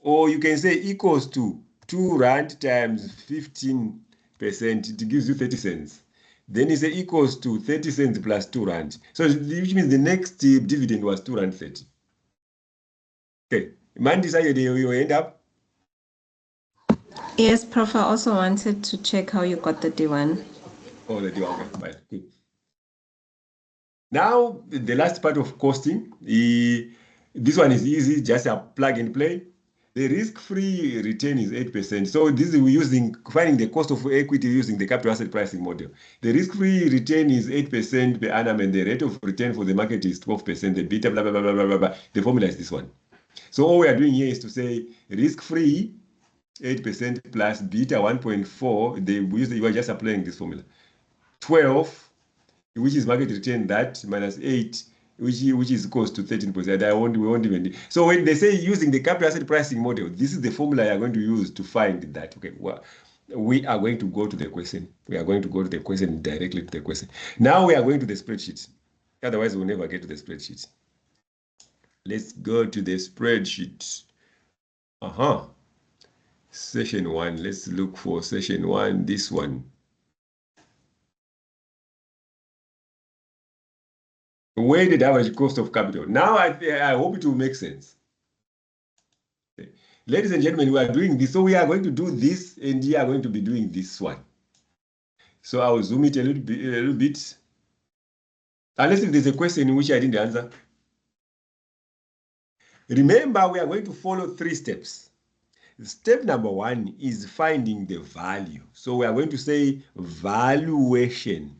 Or you can say equals to 2 rand times 15%. It gives you 30 cents. Then you say equals to 30 cents plus 2 rand. So which means the next dividend was 2 rand 30. Okay. Man decided you end up. Yes, Prof. I also wanted to check how you got the D1. Oh, the D1. Okay, fine. Good. Now, the last part of costing, this one is easy, just a plug and play. The risk-free return is 8%. So this is finding the cost of equity using the capital asset pricing model. The risk-free return is 8% per annum, and the rate of return for the market is 12%. The beta, blah, blah, blah, blah, blah, blah. The formula is this one. So all we are doing here is to say risk-free 8% plus beta 1.4. You are just applying this formula. 12, which is market return, that minus 8, which is equals to 13%. We won't even. So when they say using the capital asset pricing model, this is the formula you are going to use to find that. Okay, well, we are going to go to the question. We are going to go to the question, directly to the question. Now we are going to the spreadsheet. Otherwise, we'll never get to the spreadsheet. Let's go to the spreadsheet. Session 1. Let's look for session 1, this one. Weighted average cost of capital. Now, I hope it will make sense. Okay. Ladies and gentlemen, we are doing this. So we are going to do this, and we are going to be doing this one. So I will zoom it a little bit. Unless if there's a question in which I didn't answer. Remember, we are going to follow 3 steps. Step number 1 is finding the value. So we are going to say valuation.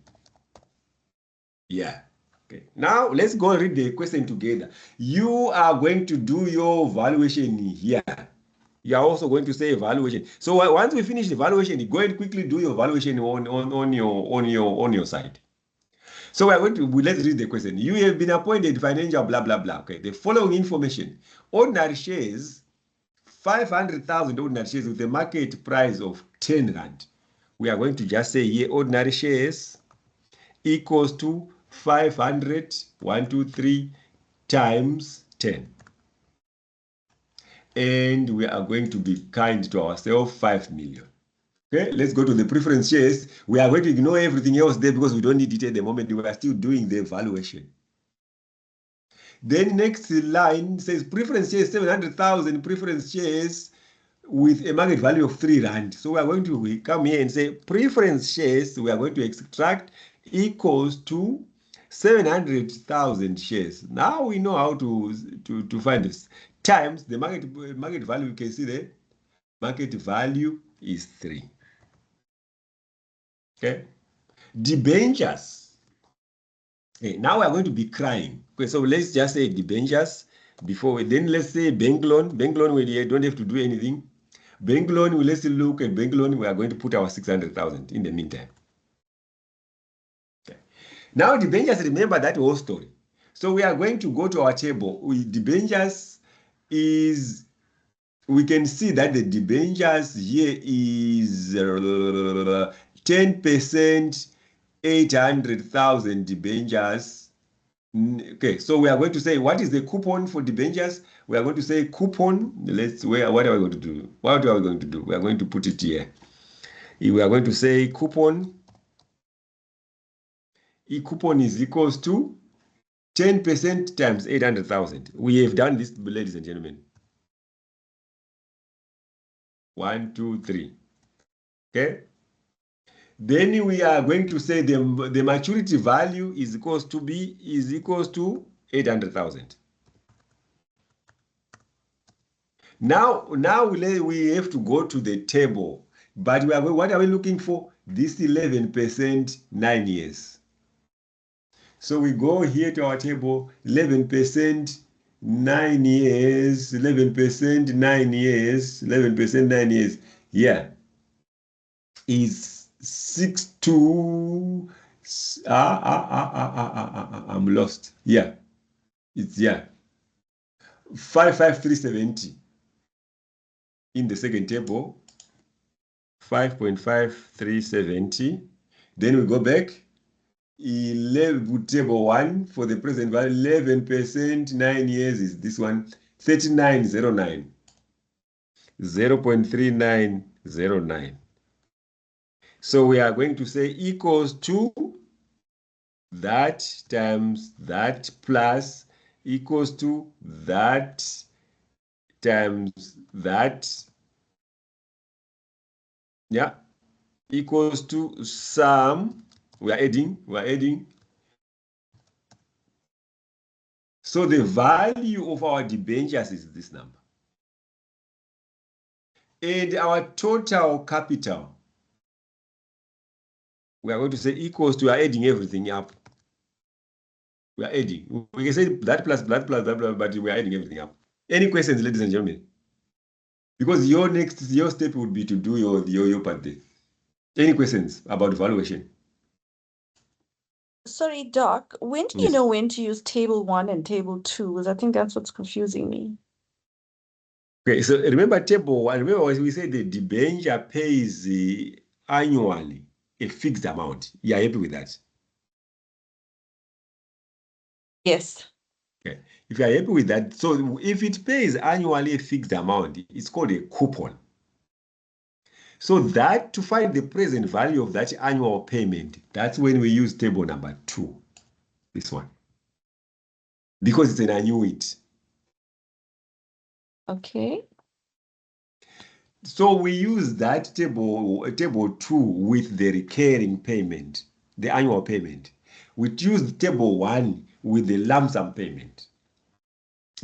Yeah. Okay. Now let's go read the question together. You are going to do your valuation here. You are also going to say valuation. So once we finish the valuation, go and quickly do your valuation on your side. So we are going to, let's read the question. You have been appointed financial blah blah blah. Okay. The following information: ordinary shares, 500,000 ordinary shares with a market price of 10 rand. We are going to just say here ordinary shares equals to 500, 1, 2, 3 times 10. And we are going to be kind to ourselves, 5 million. Okay, let's go to the preference shares. We are going to ignore everything else there because we don't need it at the moment. We are still doing the evaluation. Then next line says preference shares, 700,000 preference shares with a market value of 3 rand. So we are going to come here and say preference shares, we are going to extract equals to 700,000 shares. Now we know how to find this. Times the market value, you can see there, market value is 3. Okay. Debentures. Okay, now we are going to be crying. Okay, so let's just say debentures before, then let's say bank loan. Bank loan, we don't have to do anything. Bank loan, let's look at bank loan. We are going to put our 600,000 in the meantime. Okay. Now debentures, remember that whole story. So we are going to go to our table. Debentures is, we can see that the debentures here is 10%, 800,000 debentures Okay, so we are going to say, what is the coupon for debentures? We are going to say coupon. What are we going to do? What are we going to do? We are going to put it here. We are going to say coupon. Coupon is equals to 10% times 800,000. We have done this, ladies and gentlemen. 1, 2, 3. Okay. Then we are going to say the maturity value is equals to 800,000. Now we have to go to the table, but what are we looking for? This 11% 9 years. So we go here to our table, 11% 9 years, 11% 9 years, 11% 9 years. Yeah, is 62. I'm lost. Yeah, it's 55370 in the second table. 5.5370. Then we go back. 11 table 1 for the present value. 11% 9 years is this one. 3909. 0.3909. So we are going to say equals to that times that plus equals to that times that. Yeah, equals to sum. We are adding. So the value of our debentures is this number. And our total capital, we are going to say equals to, we are adding everything up. We are adding. We can say that plus that plus that, but we are adding everything up. Any questions, ladies and gentlemen? Because your step would be to do your part there. Any questions about valuation? Sorry, Doc, when do you know when to use table 1 and table 2? Because I think that's what's confusing me. Okay, so remember table 1, remember we said the debenture pays annually a fixed amount. You are happy with that? Yes. Okay. If you are happy with that, so if it pays annually a fixed amount, it's called a coupon. So that to find the present value of that annual payment, that's when we use table number 2, this one, because it's an annuity. Okay. So we use that table 2 with the recurring payment, the annual payment. We use table 1 with the lump sum payment.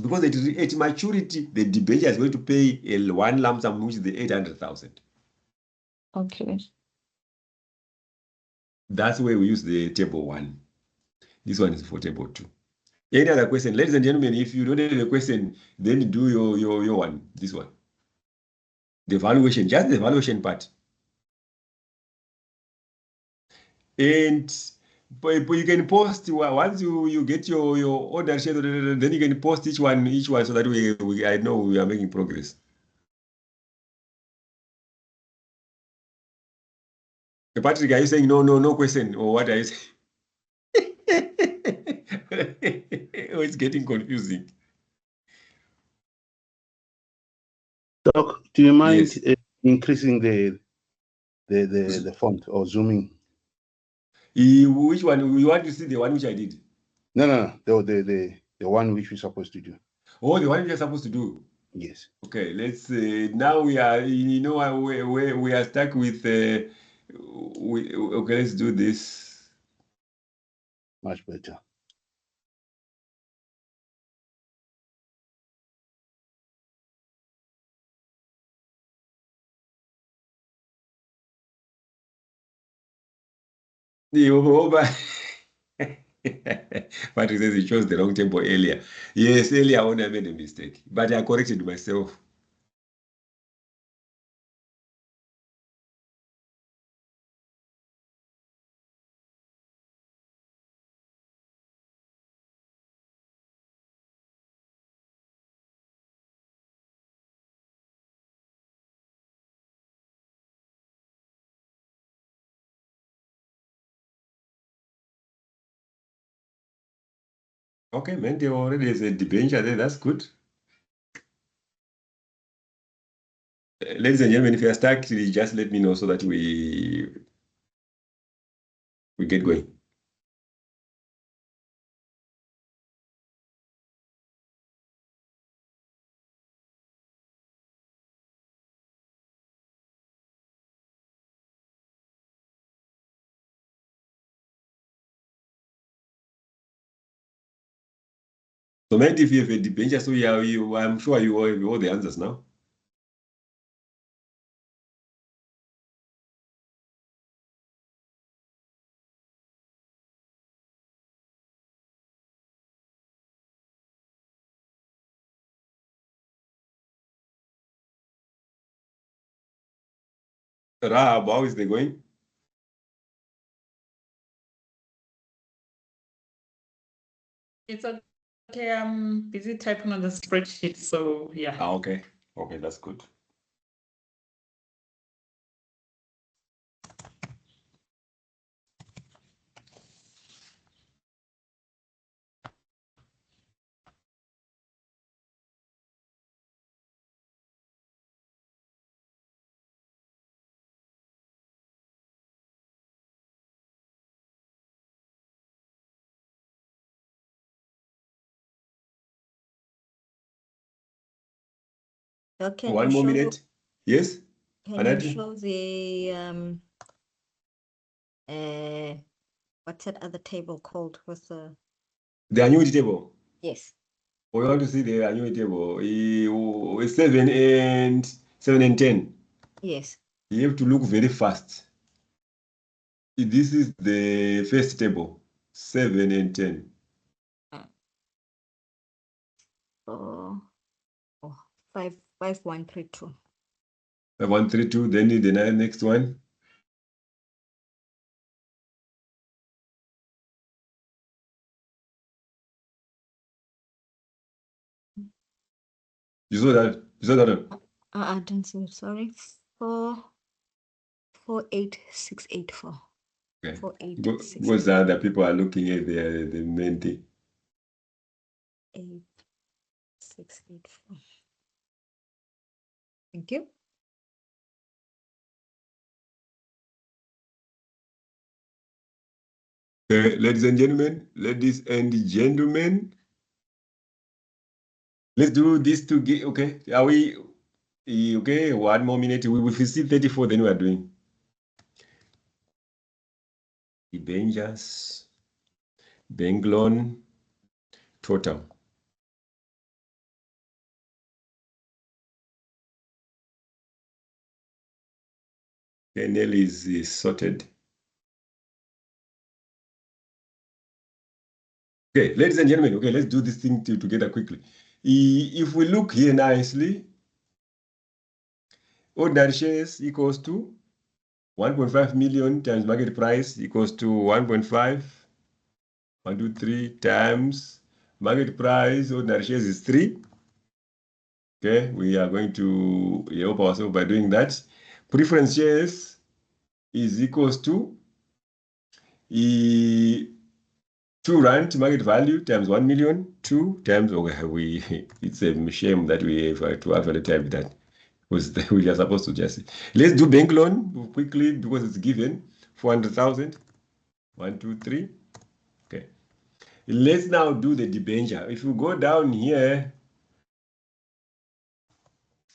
Because at maturity, the debenture is going to pay one lump sum, which is the 800,000. Okay. That's where we use the table 1. This one is for table 2. Any other question? Ladies and gentlemen, if you don't have a question, then do your one, this one. The valuation, just the valuation part. And you can post, once you get your order sheet, then you can post each one so that I know we are making progress. Patrick, are you saying no question, or what are you saying? Oh, it's getting confusing. Doc, do you mind increasing the font or zooming? Which one? You want to see the one which I did? No. The one which we're supposed to do. Oh, the one you're supposed to do. Yes. Okay, let's. Now we are. We are stuck with. Okay, let's do this. Much better. Patrick says he chose the wrong table earlier. Yes, earlier on I made a mistake, but I corrected myself. Okay, man, there already is a debenture there. That's good. Ladies and gentlemen, if you are stuck, just let me know so that we get going. So, man, if you have a debenture, so I'm sure you have all the answers now. Rahab, how is they going? It's okay. I'm busy typing on the spreadsheet, so yeah. Okay. Okay, that's good. So can One you more show minute. Yes? can Anadi? you show the what's that other table called with the The annuity table. yes. We want to see the annuity table. 7 and 10. Yes. You have to look very fast. This is the first table, 7 and 10. Oh, 5132. 5132, then the next one. You saw that? You saw that one? I didn't see it, sorry. 48684. Okay. 48684. Because the other people are looking at the main thing. 8684. Thank you. Ladies and gentlemen, let's do this to get, okay? Are we, okay? 1 more minute. We will see 34, then we are doing. Debentures, bank loan, total. Nell is sorted. Okay, ladies and gentlemen, okay, let's do this thing together quickly. If we look here nicely, ordinary shares equals to 1.5 million times market price equals to 1.5, 1, 2, 3 times market price, ordinary shares is 3. Okay, we are going to help ourselves by doing that. Preference shares is equals to 2 rand market value times 1 million, 2 times, okay, it's a shame that we have to actually type that. We are supposed to just, let's do bank loan quickly because it's given 400,000. 1, 2, 3. Okay. Let's now do the debenture. If you go down here,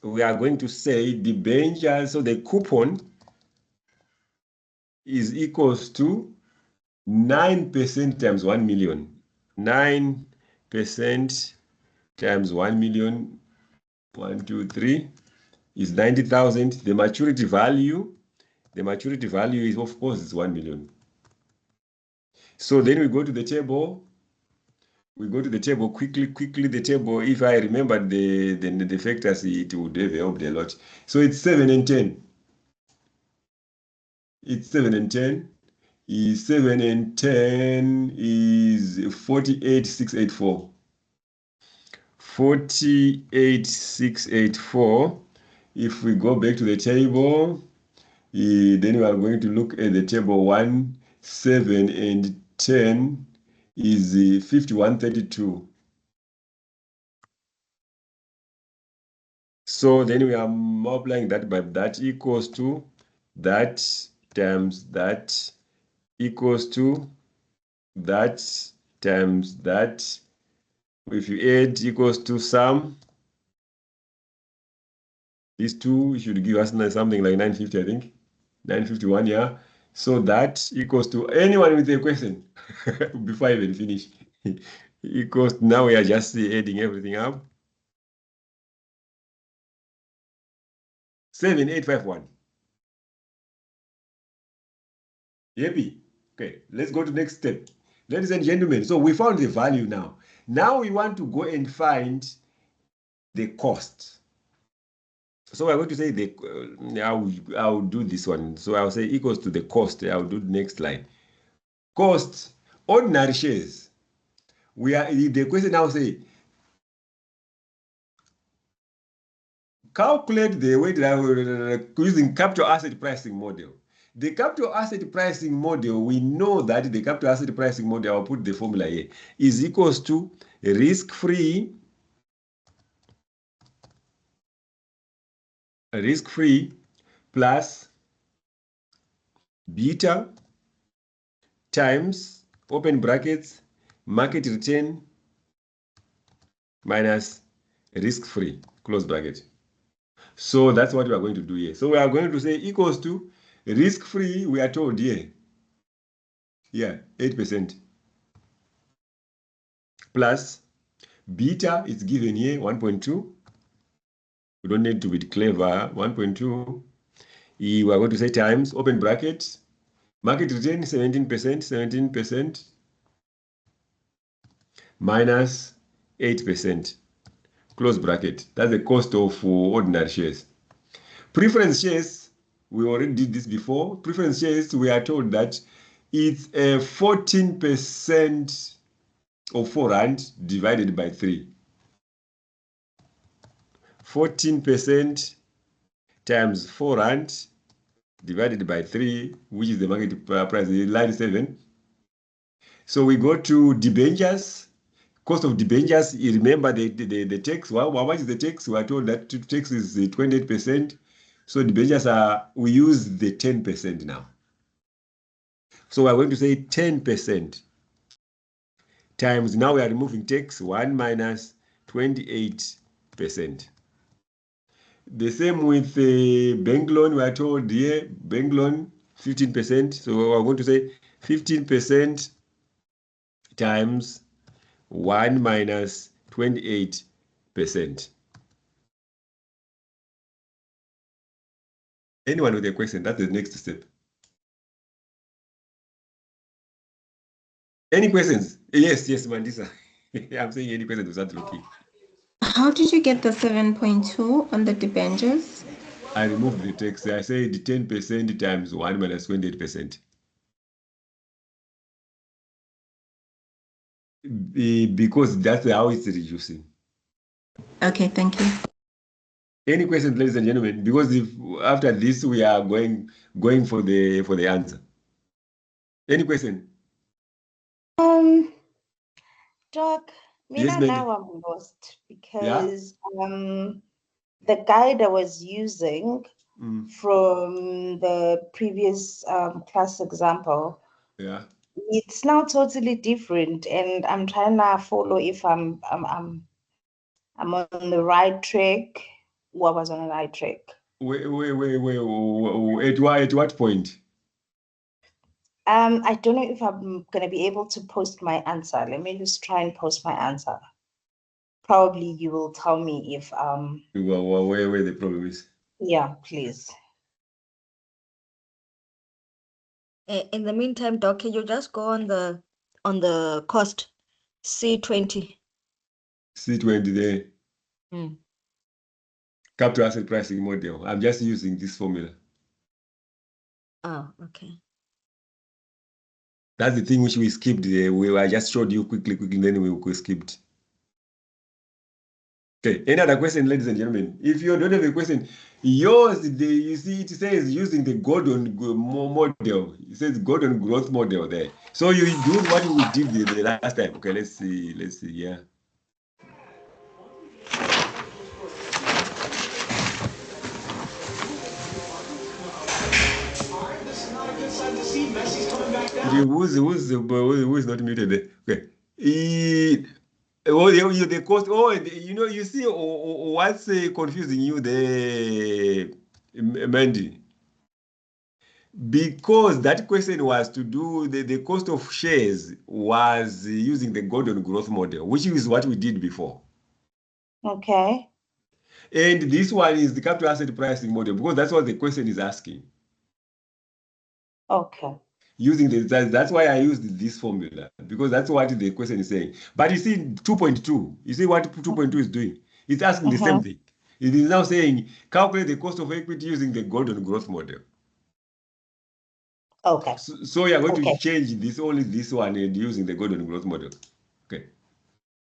we are going to say debenture. So the coupon is equals to 9% times 1 million. 9% times 1 million. 1, 2, 3 is 90,000. The maturity value is, of course, is 1 million. So then we go to the table. We go to the table quickly. The table, if I remember the factors, it would have helped a lot. So it's 7 and 10. It's 7 and 10. 7 and 10 is 48,684. 48,684. If we go back to the table, then we are going to look at the table 1, 7 and 10 is 5132. So then we are multiplying that by that equals to that times that equals to that times that. If you add equals to sum, these two should give us something like 950, I think. 951, yeah. So that equals to anyone with a question before I even finish. Equals, now we are just adding everything up. 7851. Happy? Okay, let's go to the next step. Ladies and gentlemen, so we found the value now. Now we want to go and find the cost. So we're going to say I'll do this one. So I'll say equals to the cost. I'll do the next line. Cost, ordinary shares. The question now say, calculate the way that using capital asset pricing model. The capital asset pricing model, we know that the capital asset pricing model, I'll put the formula here, is equals to risk-free plus beta times, open brackets, market return minus risk-free, close bracket. So that's what we are going to do here. So we are going to say equals to risk-free, we are told here. Yeah, 8%. Plus beta is given here, 1.2. We don't need to be clever, 1.2. We are going to say times, open bracket, market return 17%, minus 8, close bracket. That's the cost of ordinary shares. Preference shares, we already did this before. Preference shares, we are told that it's 14% of 4 rand divided by 3. 14% times 4 rand divided by 3, which is the market price, line 7. So we go to debentures. Cost of debentures, you remember the tax. How much is the tax? We are told that tax is 28%. So debentures we use the 10% now. So we're going to say 10% times, now we are removing tax, 1 minus 28%. The same with the bank loan, we are told here, bank loan 15%. So we're going to say 15% times 1 minus 28%. Anyone with a question? That's the next step. Any questions? Yes, Mandisa. I'm saying any questions without looking. How did you get the 7.2 on the debentures? I removed the text. I said 10% times 1 minus 28%. Because that's how it's reducing. Okay, thank you. Any questions, ladies and gentlemen? Because if after this we are going for the answer. Any question? Doc, Yes, now I'm lost because the guide I was using from the previous class example, it's now totally different, and I'm trying to follow if I'm on the right track. What was on the right track? Wait. At what point? I don't know if I'm gonna be able to post my answer. Let me just try and post my answer. Probably you will tell me if where the problem is. Yeah, please. In the meantime, Doc, can you just go on the cost C20? C20 there. Capital asset pricing model. I'm just using this formula. Oh, okay. That's the thing which we skipped there. I just showed you quickly, then we skipped. Okay, any other question, ladies and gentlemen? If you don't have a question, yours, you see, it says using the Gordon model. It says Gordon growth model there. So you do what we did the last time. Okay, let's see, yeah. Who's not muted there? Okay. The cost. You see, what's confusing you there, Mandy? Because that question was to do the cost of shares was using the Gordon growth model, which is what we did before. Okay. And this one is the capital asset pricing model, because that's what the question is asking. Okay. Using that's why I used this formula, because that's what the question is saying. But you see 2.2, you see what 2.2 is doing? It's asking the same thing. It is now saying calculate the cost of equity using the Gordon growth model. Okay. So you're going to change this, only this one, and using the Gordon growth model. Okay.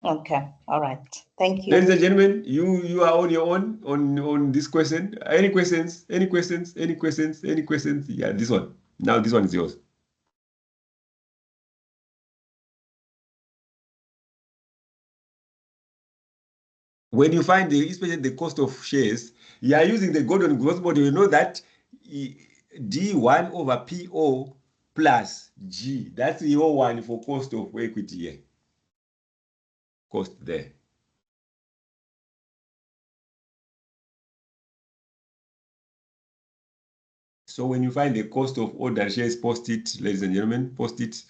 Okay. All right. Thank you. Ladies and gentlemen, you are on your own on this question. Any questions? Any questions? Any questions? Any questions? Yeah, this one. Now this one is yours. When you find especially the cost of shares, you are using the Gordon growth model. You know that D1 over PO plus G. That's your one for cost of equity here. Cost there. So when you find the cost of order shares, post it, ladies and gentlemen, post it.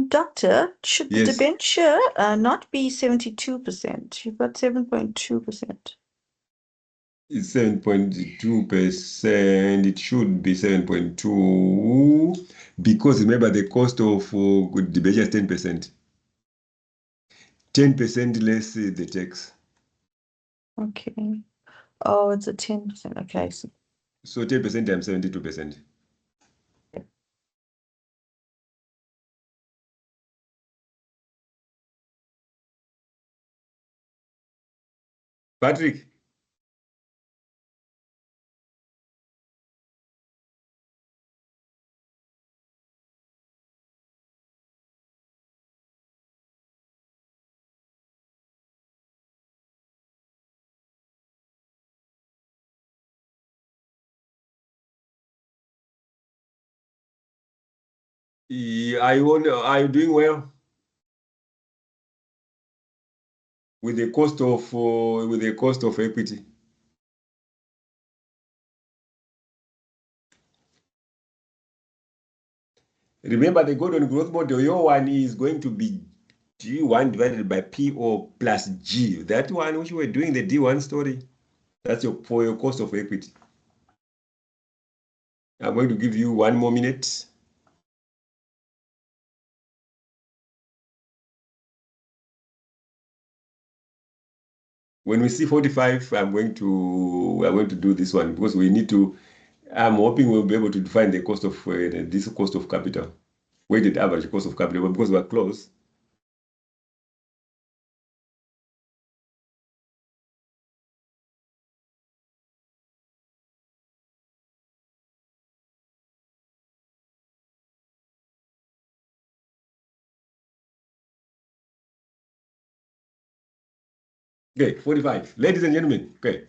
Doctor, should the Yes. debenture not be 72%? You've got 7.2%. It's 7.2%. It should be 7.2 because remember the cost of debenture is 10%. 10% less the tax. Okay. Oh, it's a 10%. Okay. So 10% times 72%. Patrick. Are you doing well with the cost of equity? Remember the Gordon growth model, your one is going to be G1 divided by PO plus G. That one which we're doing the D1 story, that's for your cost of equity. I'm going to give you 1 more minute. When we see 45, we're going to do this one because we need to. I'm hoping we'll be able to define the cost of this cost of capital, weighted average cost of capital, but because we're close. Okay, 45. Ladies and gentlemen, okay.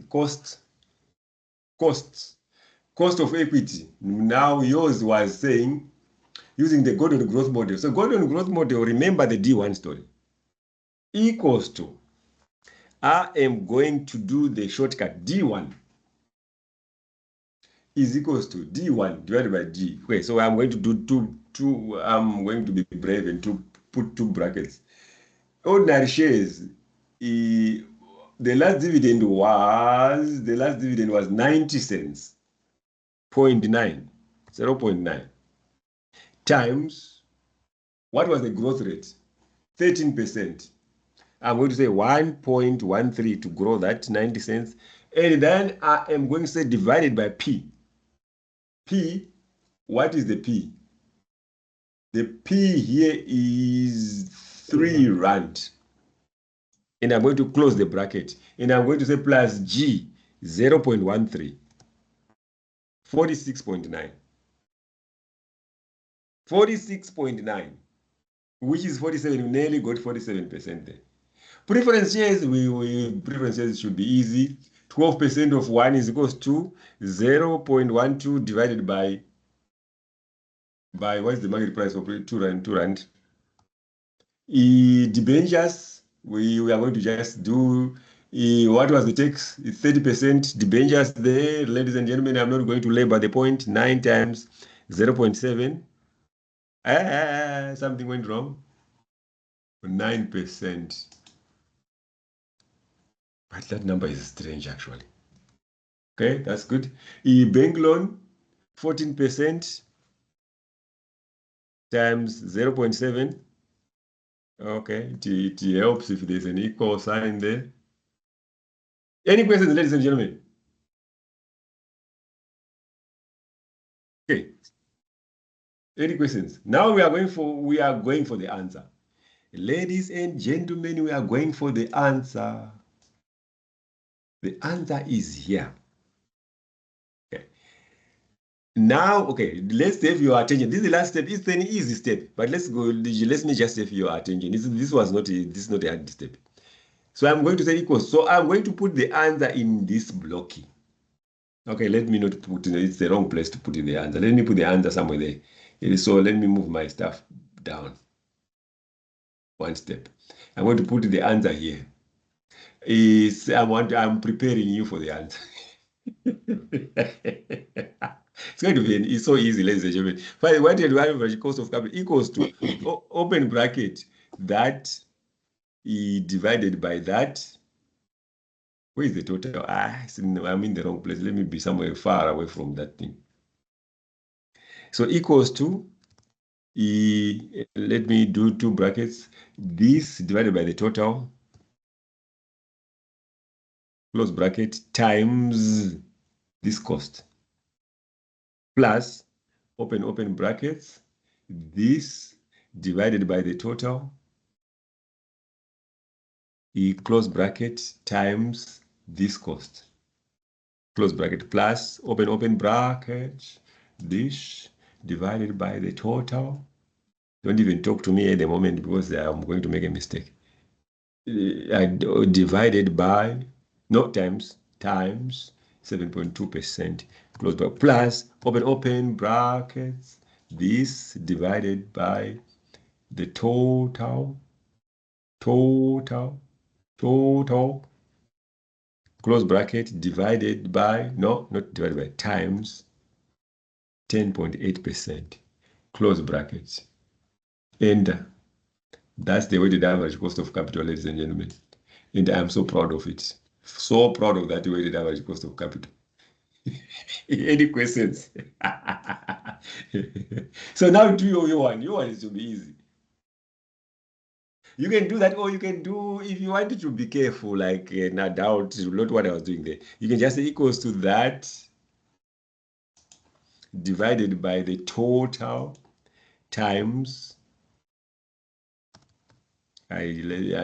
Cost of equity. Now yours was saying using the Gordon growth model. So Gordon growth model, remember the D1 story, equals to, I am going to do the shortcut D1 is equals to D1 divided by G. Okay, so I'm going to do I'm going to be brave and put 2 brackets. Ordinary shares, the last dividend was 90 cents. 0.9 times, what was the growth rate? 13%. I'm going to say 1.13 to grow that 90 cents. And then I am going to say divided by P. P, what is the P? The P here is 3 rand. And I'm going to close the bracket. And I'm going to say plus G, 0.13. 46.9. 46.9, which is 47. We nearly got 47% there. Preference shares, preference shares should be easy. 12% of 1 is equals to 0.12 divided by what is the market price of 2 rand? Debentures, we are going to just do what was the tax? 30% debentures there, ladies and gentlemen. I'm not going to labor the point. 9 times 0.7. Something went wrong. 9%. But that number is strange, actually. Okay, that's good. Bank loan, 14% times 0.7. Okay, it helps if there's an equal sign there. Any questions, ladies and gentlemen? Okay. Any questions? Now we are going for the answer. Ladies and gentlemen, we are going for the answer. The answer is here. Okay. Now, okay, let's have your attention. This is the last step. It's an easy step, but let's go. Let me just have your attention. This is not a hard step. So I'm going to say equals. So I'm going to put the answer in this blocking. Okay, let me not put it. It's the wrong place to put in the answer. Let me put the answer somewhere there. So let me move my stuff down. One step. I'm going to put the answer here. I'm preparing you for the answer. It's going to be it's so easy, ladies and gentlemen. What the average cost of capital equals to open bracket that divided by that. Where is the total? I'm in the wrong place. Let me be somewhere far away from that thing. So equals to let me do 2 brackets. This divided by the total, close bracket, times this cost, plus open brackets, this divided by the total, close bracket, times this cost, close bracket, plus open bracket, this divided by the total. Don't even talk to me at the moment because I'm going to make a mistake. Divided by, no, times 7.2%, close bracket, plus open brackets, this divided by the total, close bracket, divided by, no, not divided by, times 10.8%, close brackets. And that's the weighted average cost of capital, ladies and gentlemen. And I'm so proud of it. So proud of that weighted average cost of capital. Any questions? So now do your one. Your one is to be easy. You can do that, or you can do, if you wanted to be careful, like not doubt, not what I was doing there. You can just say equals to that divided by the total times, I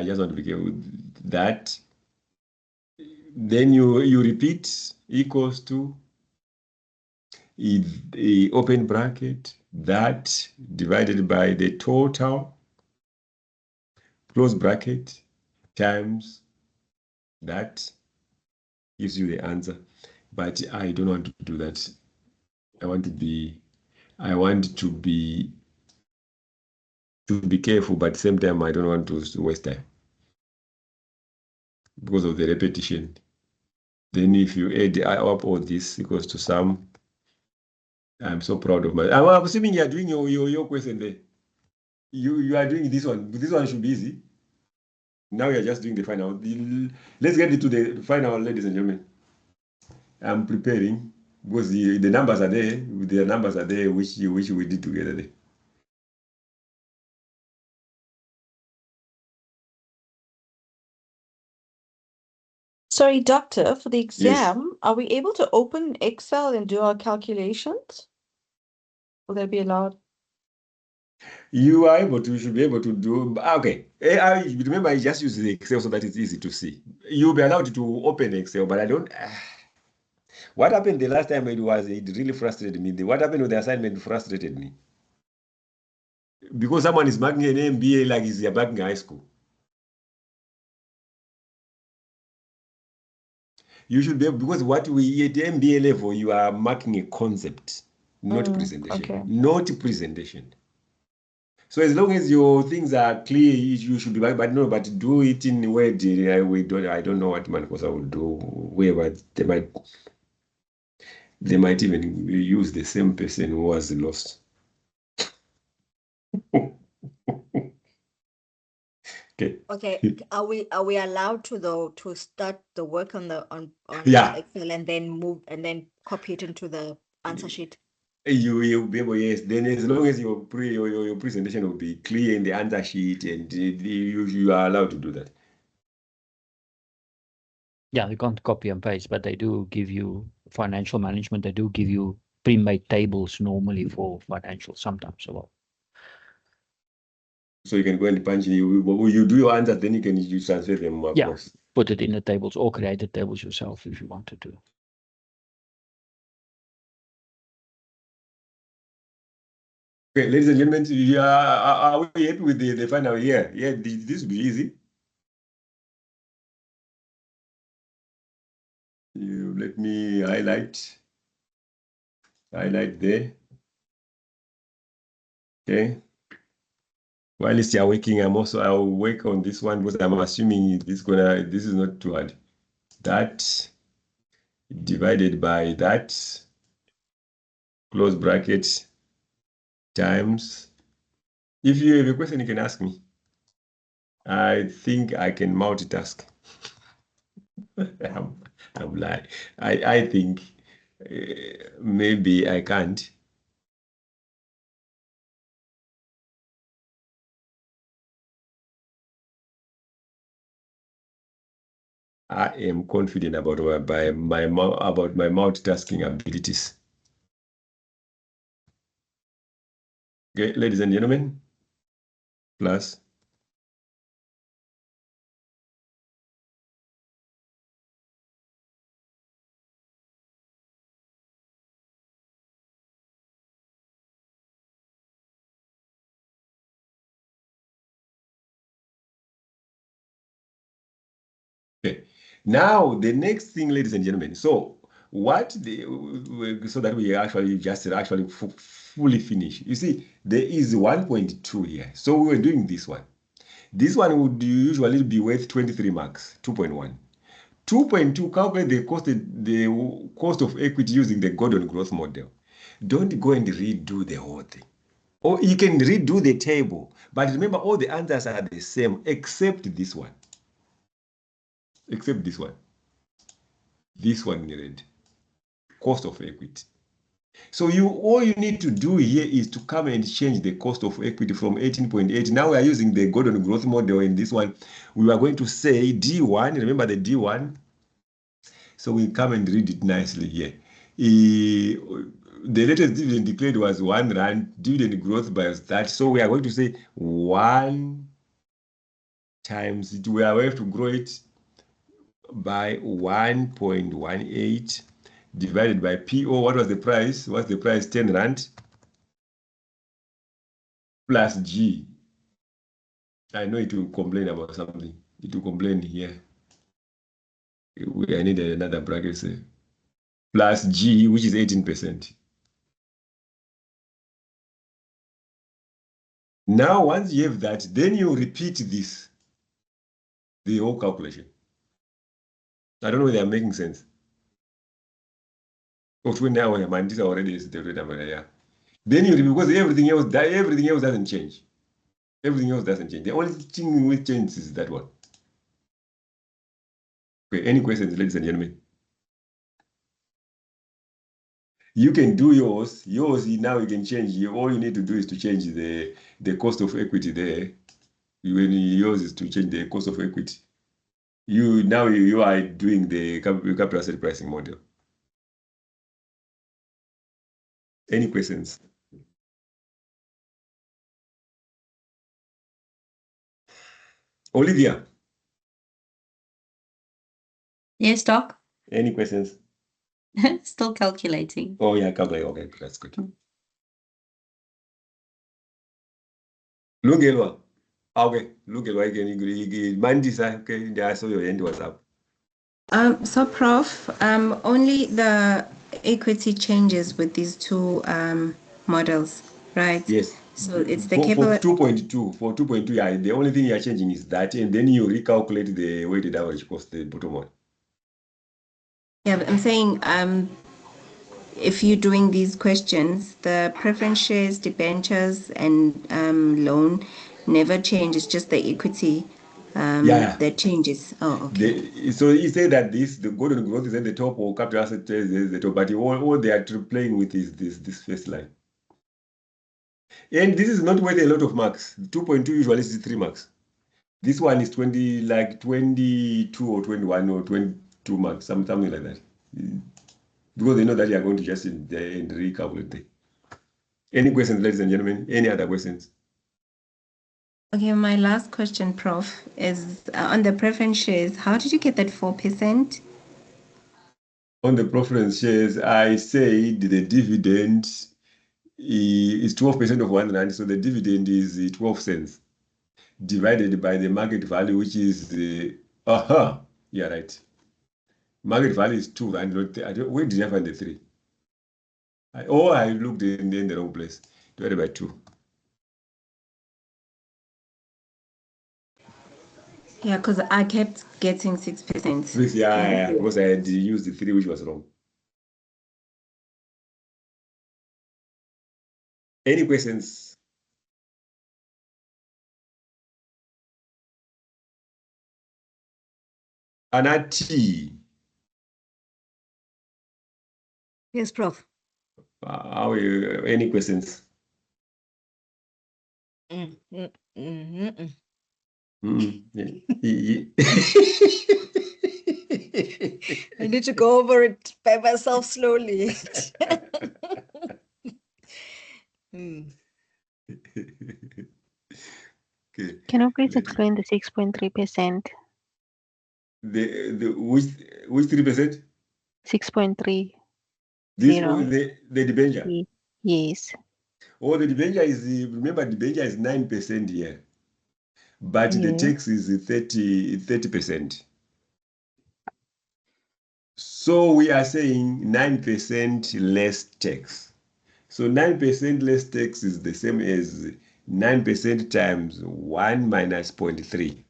just want to be careful with that. Then you repeat equals to the open bracket, that divided by the total, close bracket, times that, gives you the answer. But I don't want to do that. I want to be careful, but at the same time I don't want to waste time because of the repetition. Then if you add up all this equals to sum, I'm so proud of my. I'm assuming you are doing your question there. You are doing this one. This one should be easy. Now you're just doing the final. Let's get into the final, ladies and gentlemen. I'm preparing. Because the numbers are there, the numbers are there, which we did together there. Sorry, doctor, for the exam, are we able to open Excel and do our calculations? Will that be allowed? You are able to, you should be able to do, okay. I remember I just use the Excel so that it's easy to see. You'll be allowed to open Excel, but I don't. What happened the last time it really frustrated me. What happened with the assignment frustrated me. Because someone is marking an MBA like he's back in high school. You should be able, because what we at the MBA level, you are marking a concept, not presentation. Okay. Not presentation. So as long as your things are clear, you should be back, but no, but do it in Word. I don't know what Mancosa will do, where they might even use the same person who was lost. Okay. Okay. Are we allowed to start the work on Yeah. Excel and then move and then copy it into the answer sheet? You'll be able, yes. Then as long as your presentation will be clear in the answer sheet, and you are allowed to do that. Yeah, you can't copy and paste, but they do give you financial management. They do give you pre-made tables normally for financial sometimes. So you can go and punch, you do your answers, then you transfer them across. Yeah, put it in the tables or create the tables yourself if you wanted to. Okay, ladies and gentlemen, are we happy with the final year? Yeah, this will be easy. Let me highlight there. Okay. While you're working, I'll work on this one because I'm assuming this is not too hard. That divided by that, close bracket, times. If you have a question, you can ask me. I think I can multitask. I'm lying. I think maybe I can't. I am confident about my multitasking abilities. Okay, ladies and gentlemen, plus. Okay. Now the next thing, ladies and gentlemen. So so that we actually fully finish. You see, there is 1.2 here. So we were doing this one. This one would usually be worth 23 marks, 2.1. 2.2, calculate the cost of equity using the Gordon growth model. Don't go and redo the whole thing. Or you can redo the table, but remember all the answers are the same except this one. Except this one. This one in red. Cost of equity. So all you need to do here is to come and change the cost of equity from 18.8. Now we are using the Gordon growth model in this one. We are going to say D1. Remember the D1? So we come and read it nicely here. The latest dividend declared was R1. Dividend growth by that. So we are going to say 1 times it. We are going to grow it by 1.18 divided by PO. What was the price? What's the price? 10 Rand plus G. I know it will complain about something. It will complain here. I need another bracket. Say, plus G, which is 18%. Now, once you have that, then you repeat this, the whole calculation. I don't know if they are making sense. Between now and Mandisa already is the number, yeah. Then you repeat, because everything else doesn't change. Everything else doesn't change. The only thing which changes is that one. Okay, any questions, ladies and gentlemen? You can do yours. Now you can change. All you need to do is to change the cost of equity there. When yours is to change the cost of equity. You are doing the capital asset pricing model. Any questions? Olivia? Yes, Doc? Any questions? Still calculating. Oh, yeah, calculating. Okay, that's good. Lungelwa. Okay, Lungelwa again. Mandisa, okay, I saw your hand was up. So Prof, only the equity changes with these two models, right? Yes. So it's the for cable 2.2. For 2.2, yeah, the only thing you're changing is that, and then you recalculate the weighted average cost, the bottom one. Yeah, but I'm saying if you're doing these questions, the preference shares, debentures, and loan never change. It's just the equity that changes. Oh, okay. So you say that the golden growth is at the top or capital asset is at the top, but all they are playing with is this first line. And this is not worth a lot of marks. 2.2 usually is 3 marks. This one is 22 or 21 or 22 marks, something like that. Because they know that you are going to just and recalculate it. Any questions, ladies and gentlemen? Any other questions? Okay, my last question, Prof, is on the preference shares. How did you get that 4%? On the preference shares, I said the dividend is 12% of 1 rand, so the dividend is 12 cents divided by the market value, which is yeah, right. Market value is 2 rand. Where did I find the 3? I looked in the wrong place. Divided by 2. Yeah, because I kept getting 6%. Yeah, because I had used the 3, which was wrong. Any questions? Anati. Yes, Prof. Any questions? I need to go over it by myself slowly. Okay. Can you please explain the 6.3%? Which 3%? 6.3. This the debenture. Yes. Oh, the debenture is, remember, debenture is 9% here, but the tax is 30%. So we are saying 9% less tax. So 9% less tax is the same as 9% times 1 minus 0.3,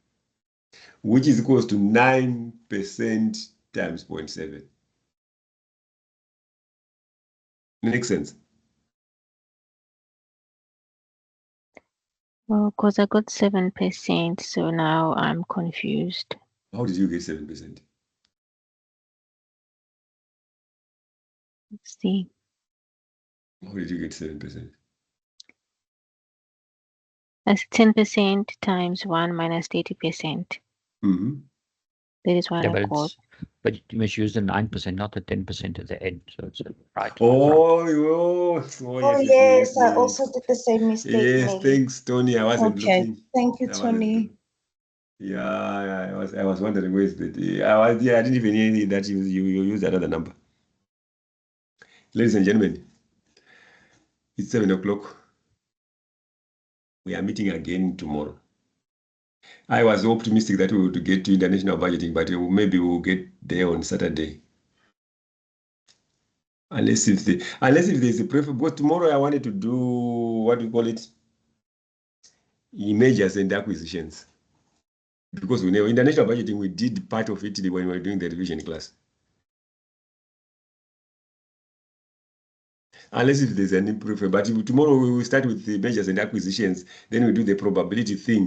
which is equals to 9% times 0.7. Makes sense? Well, because I got 7%, so now I'm confused. How did you get 7%? Let's see. How did you get 7%? That's 10% times 1 minus 30%. That is what I got. But you must use the 9%, not the 10% at the end. So it's right. Yes, I also did the same mistake. Yes, maybe. thanks, Tony. I wasn't looking. Thank you, Tony. Yeah, I was wondering where's the. I didn't even hear that you used another number. Ladies and gentlemen, it's 7 o'clock. We are meeting again tomorrow. I was optimistic that we would get to international budgeting, but maybe we'll get there on Saturday. Unless if there's a preference. Because tomorrow I wanted to do, what do you call it? Mergers and acquisitions. Because we know international budgeting, we did part of it when we were doing the revision class. Unless if there's any preference. But tomorrow we will start with the mergers and acquisitions, then we do the probability thing.